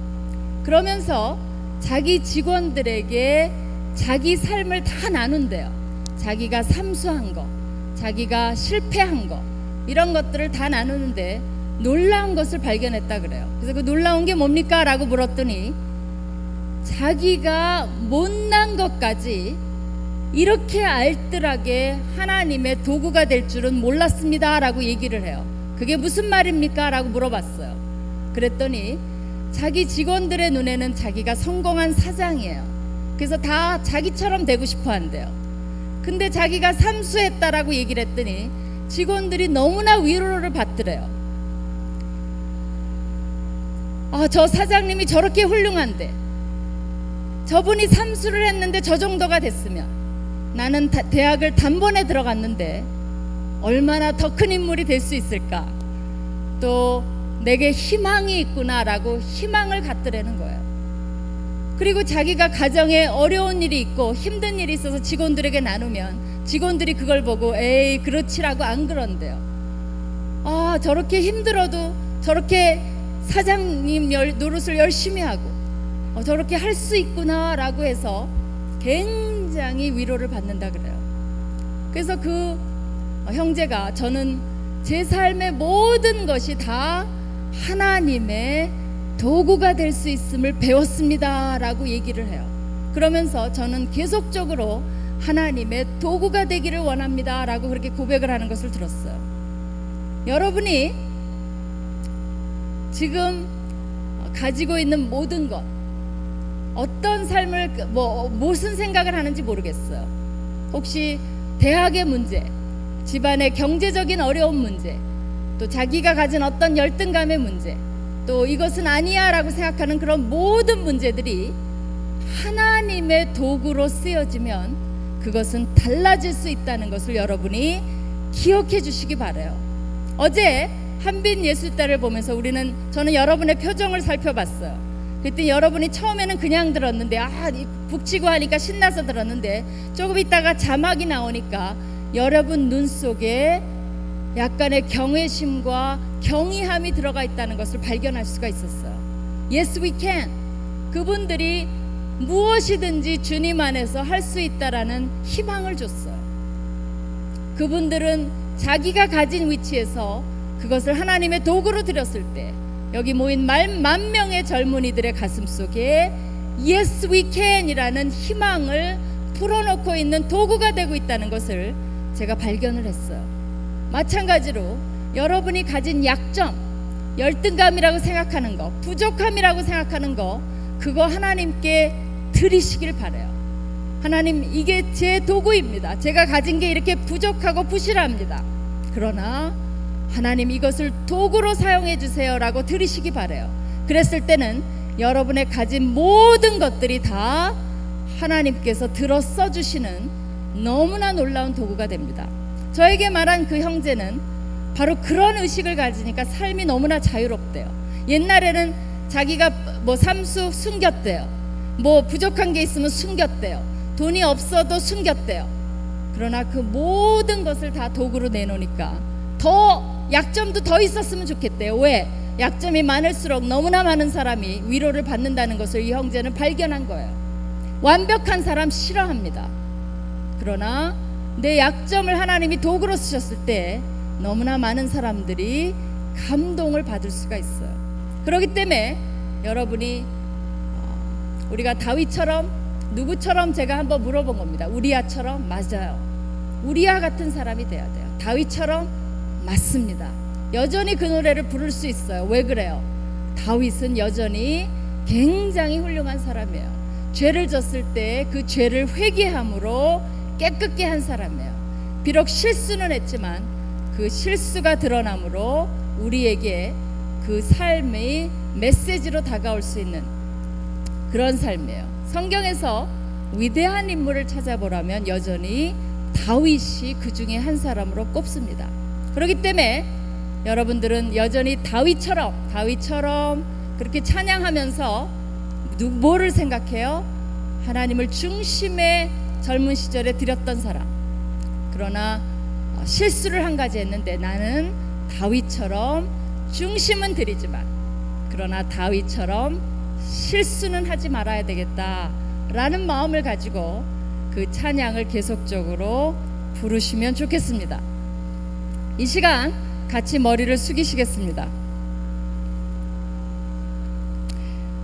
그러면서 자기 직원들에게 자기 삶을 다 나눈대요. 자기가 삼수한 거, 자기가 실패한 거, 이런 것들을 다 나누는데 놀라운 것을 발견했다 그래요. 그래서 그 놀라운 게 뭡니까? 라고 물었더니 자기가 못난 것까지 이렇게 알뜰하게 하나님의 도구가 될 줄은 몰랐습니다 라고 얘기를 해요. 그게 무슨 말입니까? 라고 물어봤어요. 그랬더니 자기 직원들의 눈에는 자기가 성공한 사장이에요. 그래서 다 자기처럼 되고 싶어 한대요. 근데 자기가 삼수했다라고 얘기를 했더니 직원들이 너무나 위로를 받더래요. 저 사장님이 저렇게 훌륭한데, 저분이 삼수를 했는데 저 정도가 됐으면 나는 대학을 단번에 들어갔는데 얼마나 더 큰 인물이 될 수 있을까, 또 내게 희망이 있구나라고 희망을 갖더라는 거예요. 그리고 자기가 가정에 어려운 일이 있고 힘든 일이 있어서 직원들에게 나누면 직원들이 그걸 보고 에이 그렇지라고 안 그런대요. 저렇게 힘들어도 저렇게 사장님 노릇을 열심히 하고 저렇게 할 수 있구나 라고 해서 굉장히 위로를 받는다 그래요. 그래서 그 형제가 저는 제 삶의 모든 것이 다 하나님의 도구가 될 수 있음을 배웠습니다 라고 얘기를 해요. 그러면서 저는 계속적으로 하나님의 도구가 되기를 원합니다 라고 그렇게 고백을 하는 것을 들었어요. 여러분이 지금 가지고 있는 모든 것, 어떤 삶을 무슨 생각을 하는지 모르겠어요. 혹시 대학의 문제, 집안의 경제적인 어려운 문제, 또 자기가 가진 어떤 열등감의 문제, 또 이것은 아니야 라고 생각하는 그런 모든 문제들이 하나님의 도구로 쓰여지면 그것은 달라질 수 있다는 것을 여러분이 기억해 주시기 바라요. 어제 한빈 예술단을 보면서 저는 여러분의 표정을 살펴봤어요. 그랬더니 여러분이 처음에는 그냥 들었는데 북치고 하니까 신나서 들었는데 조금 있다가 자막이 나오니까 여러분 눈 속에 약간의 경외심과 경이함이 들어가 있다는 것을 발견할 수가 있었어요. Yes, we can. 그분들이 무엇이든지 주님 안에서 할 수 있다라는 희망을 줬어요. 그분들은 자기가 가진 위치에서 그것을 하나님의 도구로 드렸을 때 여기 모인 10,000명의 젊은이들의 가슴 속에 Yes, we can 이라는 희망을 풀어놓고 있는 도구가 되고 있다는 것을 제가 발견을 했어요. 마찬가지로 여러분이 가진 약점, 열등감이라고 생각하는 거, 부족함이라고 생각하는 거, 그거 하나님께 드리시길 바라요. 하나님, 이게 제 도구입니다. 제가 가진 게 이렇게 부족하고 부실합니다. 그러나 하나님 이것을 도구로 사용해 주세요 라고 드리시기 바라요. 그랬을 때는 여러분의 가진 모든 것들이 다 하나님께서 들어 써주시는 너무나 놀라운 도구가 됩니다. 저에게 말한 그 형제는 바로 그런 의식을 가지니까 삶이 너무나 자유롭대요. 옛날에는 자기가 삼수 숨겼대요. 부족한 게 있으면 숨겼대요. 돈이 없어도 숨겼대요. 그러나 그 모든 것을 다 도구로 내놓으니까 약점도 더 있었으면 좋겠대요. 왜? 약점이 많을수록 너무나 많은 사람이 위로를 받는다는 것을 이 형제는 발견한 거예요. 완벽한 사람 싫어합니다. 그러나 내 약점을 하나님이 도구로 쓰셨을 때 너무나 많은 사람들이 감동을 받을 수가 있어요. 그렇기 때문에 여러분이 우리가 다윗처럼 누구처럼 제가 한번 물어본 겁니다. 우리야처럼? 맞아요. 우리야 같은 사람이 돼야 돼요. 다윗처럼? 맞습니다. 여전히 그 노래를 부를 수 있어요. 왜 그래요? 다윗은 여전히 굉장히 훌륭한 사람이에요. 죄를 졌을 때 그 죄를 회개함으로 깨끗게 한 사람이에요. 비록 실수는 했지만 그 실수가 드러남으로 우리에게 그 삶의 메시지로 다가올 수 있는 그런 삶이에요. 성경에서 위대한 인물을 찾아보라면 여전히 다윗이 그 중에 한 사람으로 꼽습니다. 그렇기 때문에 여러분들은 여전히 다윗처럼 그렇게 찬양하면서 뭐를 생각해요? 하나님을 중심에 젊은 시절에 드렸던 사람. 그러나 실수를 한 가지 했는데 나는 다윗처럼 중심은 드리지만 그러나 다윗처럼 실수는 하지 말아야 되겠다라는 마음을 가지고 그 찬양을 계속적으로 부르시면 좋겠습니다. 이 시간 같이 머리를 숙이시겠습니다.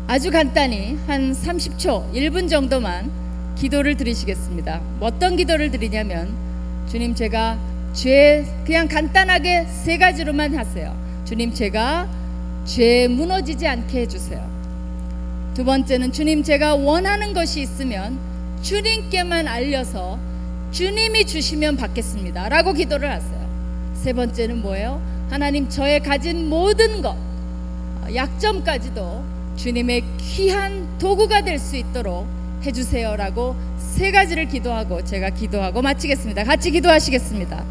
아주 간단히 한 30초, 1분 정도만 기도를 드리시겠습니다. 어떤 기도를 드리냐면, 주님, 제가 죄, 그냥 간단하게 3가지로만 하세요. 주님, 제가 죄에 무너지지 않게 해주세요. 두 번째는, 주님, 제가 원하는 것이 있으면 주님께만 알려서 주님이 주시면 받겠습니다 라고 기도를 하세요. 세 번째는 뭐예요? 하나님, 저의 가진 모든 것, 약점까지도 주님의 귀한 도구가 될 수 있도록 해주세요 라고 3가지를 기도하고 제가 기도하고 마치겠습니다. 같이 기도하시겠습니다.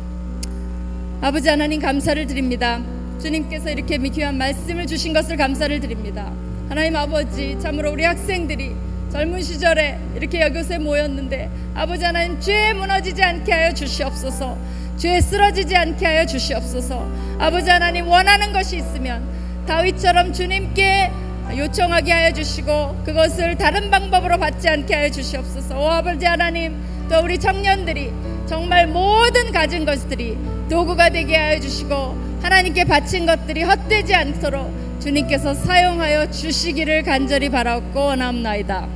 아버지 하나님, 감사를 드립니다. 주님께서 이렇게 귀한 말씀을 주신 것을 감사를 드립니다. 하나님 아버지, 참으로 우리 학생들이 젊은 시절에 이렇게 이곳에 모였는데, 아버지 하나님, 죄에 무너지지 않게 하여 주시옵소서. 죄에 쓰러지지 않게 하여 주시옵소서. 아버지 하나님, 원하는 것이 있으면 다윗처럼 주님께 요청하게 하여 주시고 그것을 다른 방법으로 받지 않게 하여 주시옵소서. 오 아버지 하나님, 또 우리 청년들이 정말 모든 가진 것들이 도구가 되게 하여 주시고 하나님께 바친 것들이 헛되지 않도록 주님께서 사용하여 주시기를 간절히 바라옵고 원하옵나이다.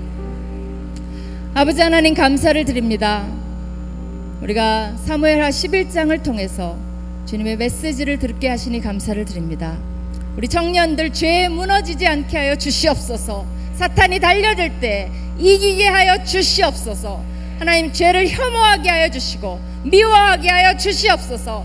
아버지 하나님, 감사를 드립니다. 우리가 사무엘하 11장을 통해서 주님의 메시지를 듣게 하시니 감사를 드립니다. 우리 청년들 죄에 무너지지 않게 하여 주시옵소서. 사탄이 달려들 때 이기게 하여 주시옵소서. 하나님, 죄를 혐오하게 하여 주시고 미워하게 하여 주시옵소서.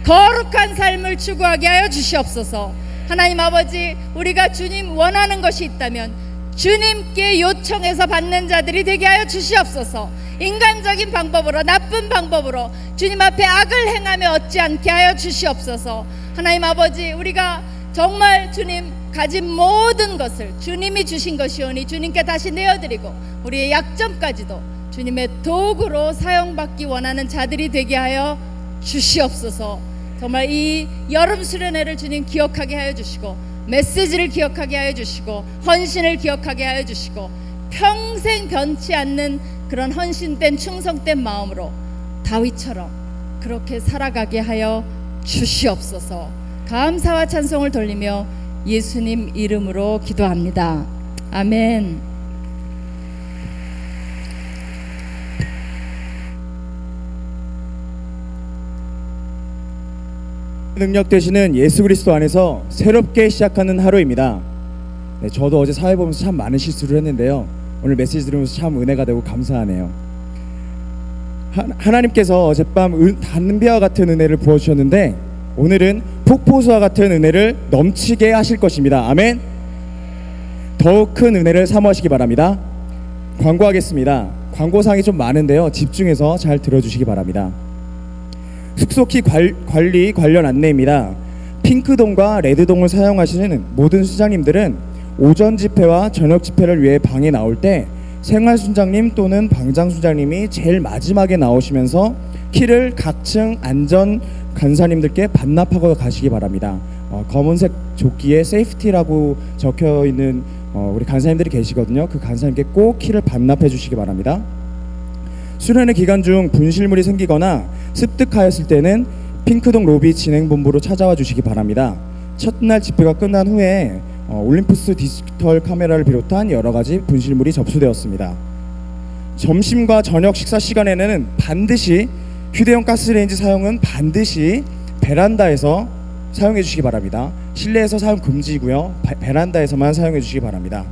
거룩한 삶을 추구하게 하여 주시옵소서. 하나님 아버지, 우리가 주님 원하는 것이 있다면 주님께 요청해서 받는 자들이 되게 하여 주시옵소서. 인간적인 방법으로, 나쁜 방법으로 주님 앞에 악을 행하며 얻지 않게 하여 주시옵소서. 하나님 아버지, 우리가 정말 주님 가진 모든 것을 주님이 주신 것이오니 주님께 다시 내어드리고 우리의 약점까지도 주님의 도구로 사용받기 원하는 자들이 되게 하여 주시옵소서. 정말 이 여름 수련회를 주님 기억하게 하여 주시고 메시지를 기억하게 하여 주시고 헌신을 기억하게 하여 주시고 평생 변치 않는 그런 헌신된 충성된 마음으로 다윗처럼 그렇게 살아가게 하여 주시옵소서. 감사와 찬송을 돌리며 예수님 이름으로 기도합니다. 아멘. 능력 되시는 예수 그리스도 안에서 새롭게 시작하는 하루입니다. 네, 저도 어제 사회 보면서 참 많은 실수를 했는데요, 오늘 메시지 들으면서 참 은혜가 되고 감사하네요. 하나님께서 어젯밤 단비와 같은 은혜를 부어주셨는데 오늘은 폭포수와 같은 은혜를 넘치게 하실 것입니다. 아멘. 더욱 큰 은혜를 사모하시기 바랍니다. 광고하겠습니다. 광고사항이 좀 많은데요, 집중해서 잘 들어주시기 바랍니다. 숙소키 관리 관련 안내입니다. 핑크동과 레드동을 사용하시는 모든 수장님들은 오전 집회와 저녁 집회를 위해 방에 나올 때 생활순장님 또는 방장순장님이 제일 마지막에 나오시면서 키를 각층 안전 간사님들께 반납하고 가시기 바랍니다. 검은색 조끼에 세이프티라고 적혀있는 우리 간사님들이 계시거든요. 그 간사님께 꼭 키를 반납해 주시기 바랍니다. 수련회 기간 중 분실물이 생기거나 습득하였을 때는 핑크동 로비 진행본부로 찾아와 주시기 바랍니다. 첫날 집회가 끝난 후에 올림푸스 디지털 카메라를 비롯한 여러가지 분실물이 접수되었습니다. 점심과 저녁 식사 시간에는 반드시 휴대용 가스레인지 사용은 반드시 베란다에서 사용해 주시기 바랍니다. 실내에서 사용 금지이고요, 베란다에서만 사용해 주시기 바랍니다.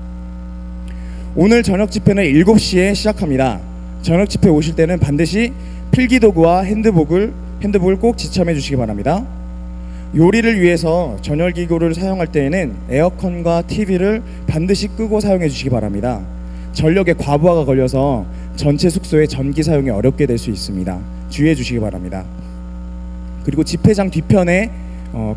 오늘 저녁 집회는 7시에 시작합니다. 저녁 집회 오실 때는 반드시 필기도구와 핸드북을 꼭 지참해 주시기 바랍니다. 요리를 위해서 전열기구를 사용할 때에는 에어컨과 TV를 반드시 끄고 사용해 주시기 바랍니다. 전력에 과부하가 걸려서 전체 숙소의 전기 사용이 어렵게 될 수 있습니다. 주의해 주시기 바랍니다. 그리고 집회장 뒤편에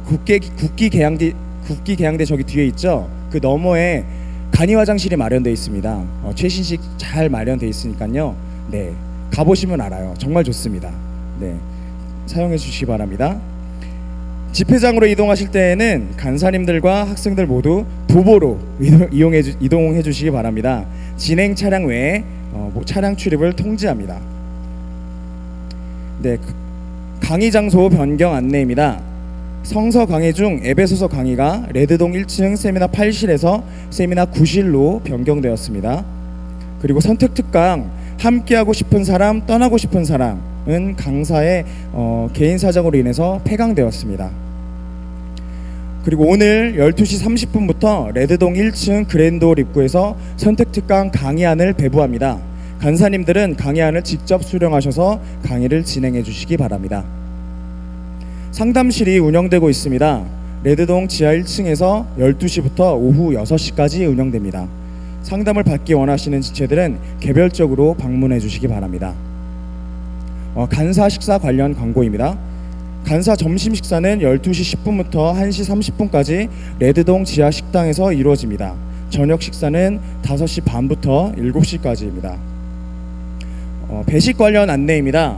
국기 계양대 저기 뒤에 있죠? 그 너머에 간이 화장실이 마련되어 있습니다. 최신식 잘 마련되어 있으니까요. 네, 가보시면 알아요. 정말 좋습니다. 네, 사용해 주시기 바랍니다. 집회장으로 이동하실 때에는 간사님들과 학생들 모두 도보로 이동해 주시기 바랍니다. 진행 차량 외에 차량 출입을 통지합니다. 네, 강의 장소 변경 안내입니다. 성서 강의 중 에베소서 강의가 레드동 1층 세미나 8실에서 세미나 9실로 변경되었습니다. 그리고 선택특강 함께하고 싶은 사람, 떠나고 싶은 사람은 강사의 개인 사정으로 인해서 폐강되었습니다. 그리고 오늘 12시 30분부터 레드동 1층 그랜드홀 입구에서 선택특강 강의안을 배부합니다. 간사님들은 강의안을 직접 수령하셔서 강의를 진행해 주시기 바랍니다. 상담실이 운영되고 있습니다. 레드동 지하 1층에서 12시부터 오후 6시까지 운영됩니다. 상담을 받기 원하시는 지체들은 개별적으로 방문해 주시기 바랍니다. 간사 식사 관련 광고입니다. 간사 점심 식사는 12시 10분부터 1시 30분까지 레드동 지하 식당에서 이루어집니다. 저녁 식사는 5시 반부터 7시까지입니다. 배식 관련 안내입니다.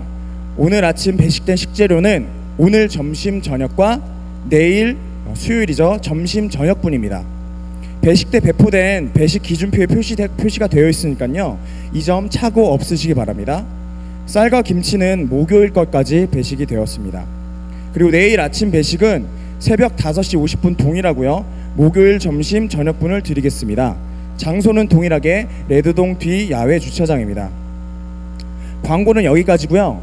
오늘 아침 배식된 식재료는 오늘 점심 저녁과 내일 수요일이죠. 점심 저녁분입니다. 배식 때 배포된 배식 기준표에 표시가 되어 있으니까요. 이 점 착오 없으시기 바랍니다. 쌀과 김치는 목요일 것까지 배식이 되었습니다. 그리고 내일 아침 배식은 새벽 5시 50분 동일하고요. 목요일 점심 저녁분을 드리겠습니다. 장소는 동일하게 레드동 뒤 야외 주차장입니다. 광고는 여기까지고요.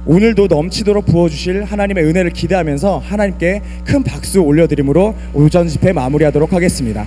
오늘도 넘치도록 부어주실 하나님의 은혜를 기대하면서 하나님께 큰 박수 올려드림으로 오전 집회 마무리하도록 하겠습니다.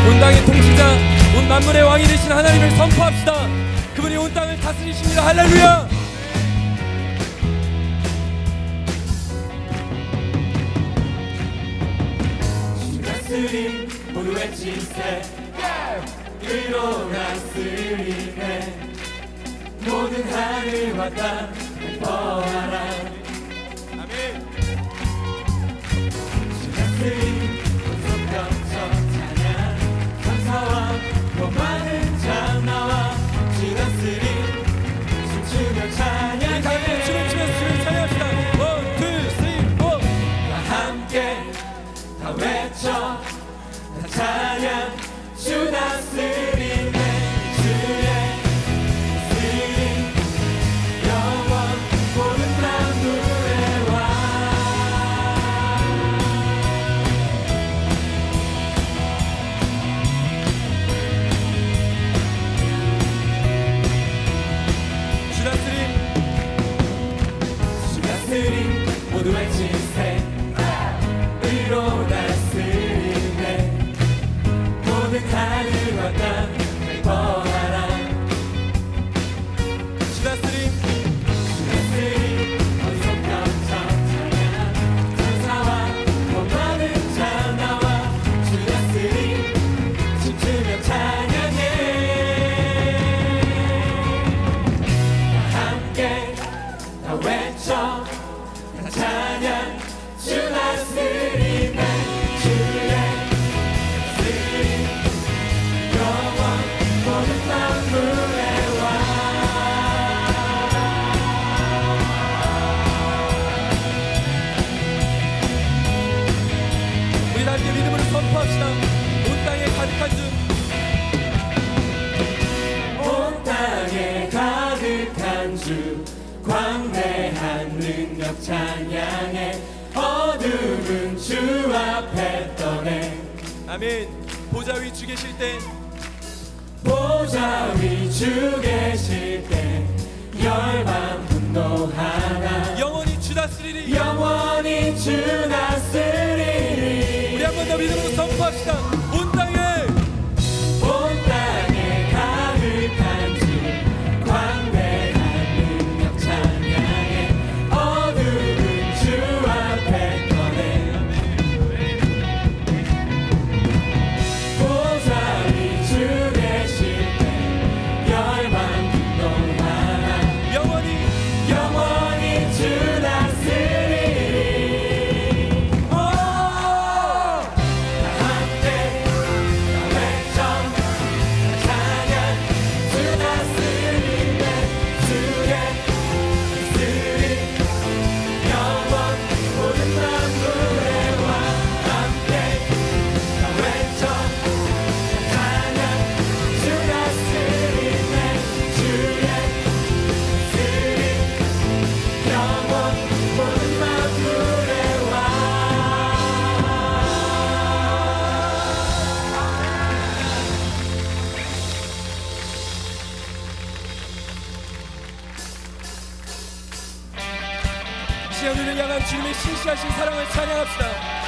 온 땅의 통치자, 온 만물의 왕이 되신 하나님을 선포합시다. 그분이 온 땅을 다스리십니다. 할렐루야. 주 다스림 모두 외치세. 의로 다스리네. 모든 하늘과 땅 기뻐하라. 아멘. 주 다스림 더 많은 자 나와 주 다스림 춤추며 찬양해. 우리 춤추며 찬양합시다. 1, 2, 3, 4. 다 함께 다 외쳐 다 찬양. 주 다스리네. 주의 다스림 영원 모든 만물의 왕. 모두 외치세. 의로 다스리네. 모든 하늘과 땅 기뻐하라. 주 다스림 어디서 펴쳐 찬양. 천사와 더 많은 자 나와 주 다스림 춤추며 찬양해. 다 함께 다 외쳐 찬양. 주 다스리네. 주의 다스림 영원 모든 만물의 왕. 우리 다 함께 믿음으로 선포합시다. 온 땅에 가득한 주, 온 땅에 가득한 주, 광대한 능력 찬양해. 어둠은 주 앞에 떠내. 아멘. 보좌 위 주 계실 때, 보좌 위 주 계실 때 열방 감동하나 영원히 주 다스리리. 영원히 주 다스리리. 우리 한 번 더 믿음으로 선포합시다. 온 땅에 가득한 주 광대한 능력 찬양해 어두운 주 앞에 꺼내 보살이 주 계실 때 열방 감동하나 영원히 주 다스리리. 오 함께 외쳐 찬양 주 다스리네 주의 이스리 영원 모든 만물의 왕 함께 외쳐 찬양 주 다스리네 주의 이스리 영원 모든 만물의 왕. 시온을 향한 주님의 신실하신 사랑을 찬양합시다.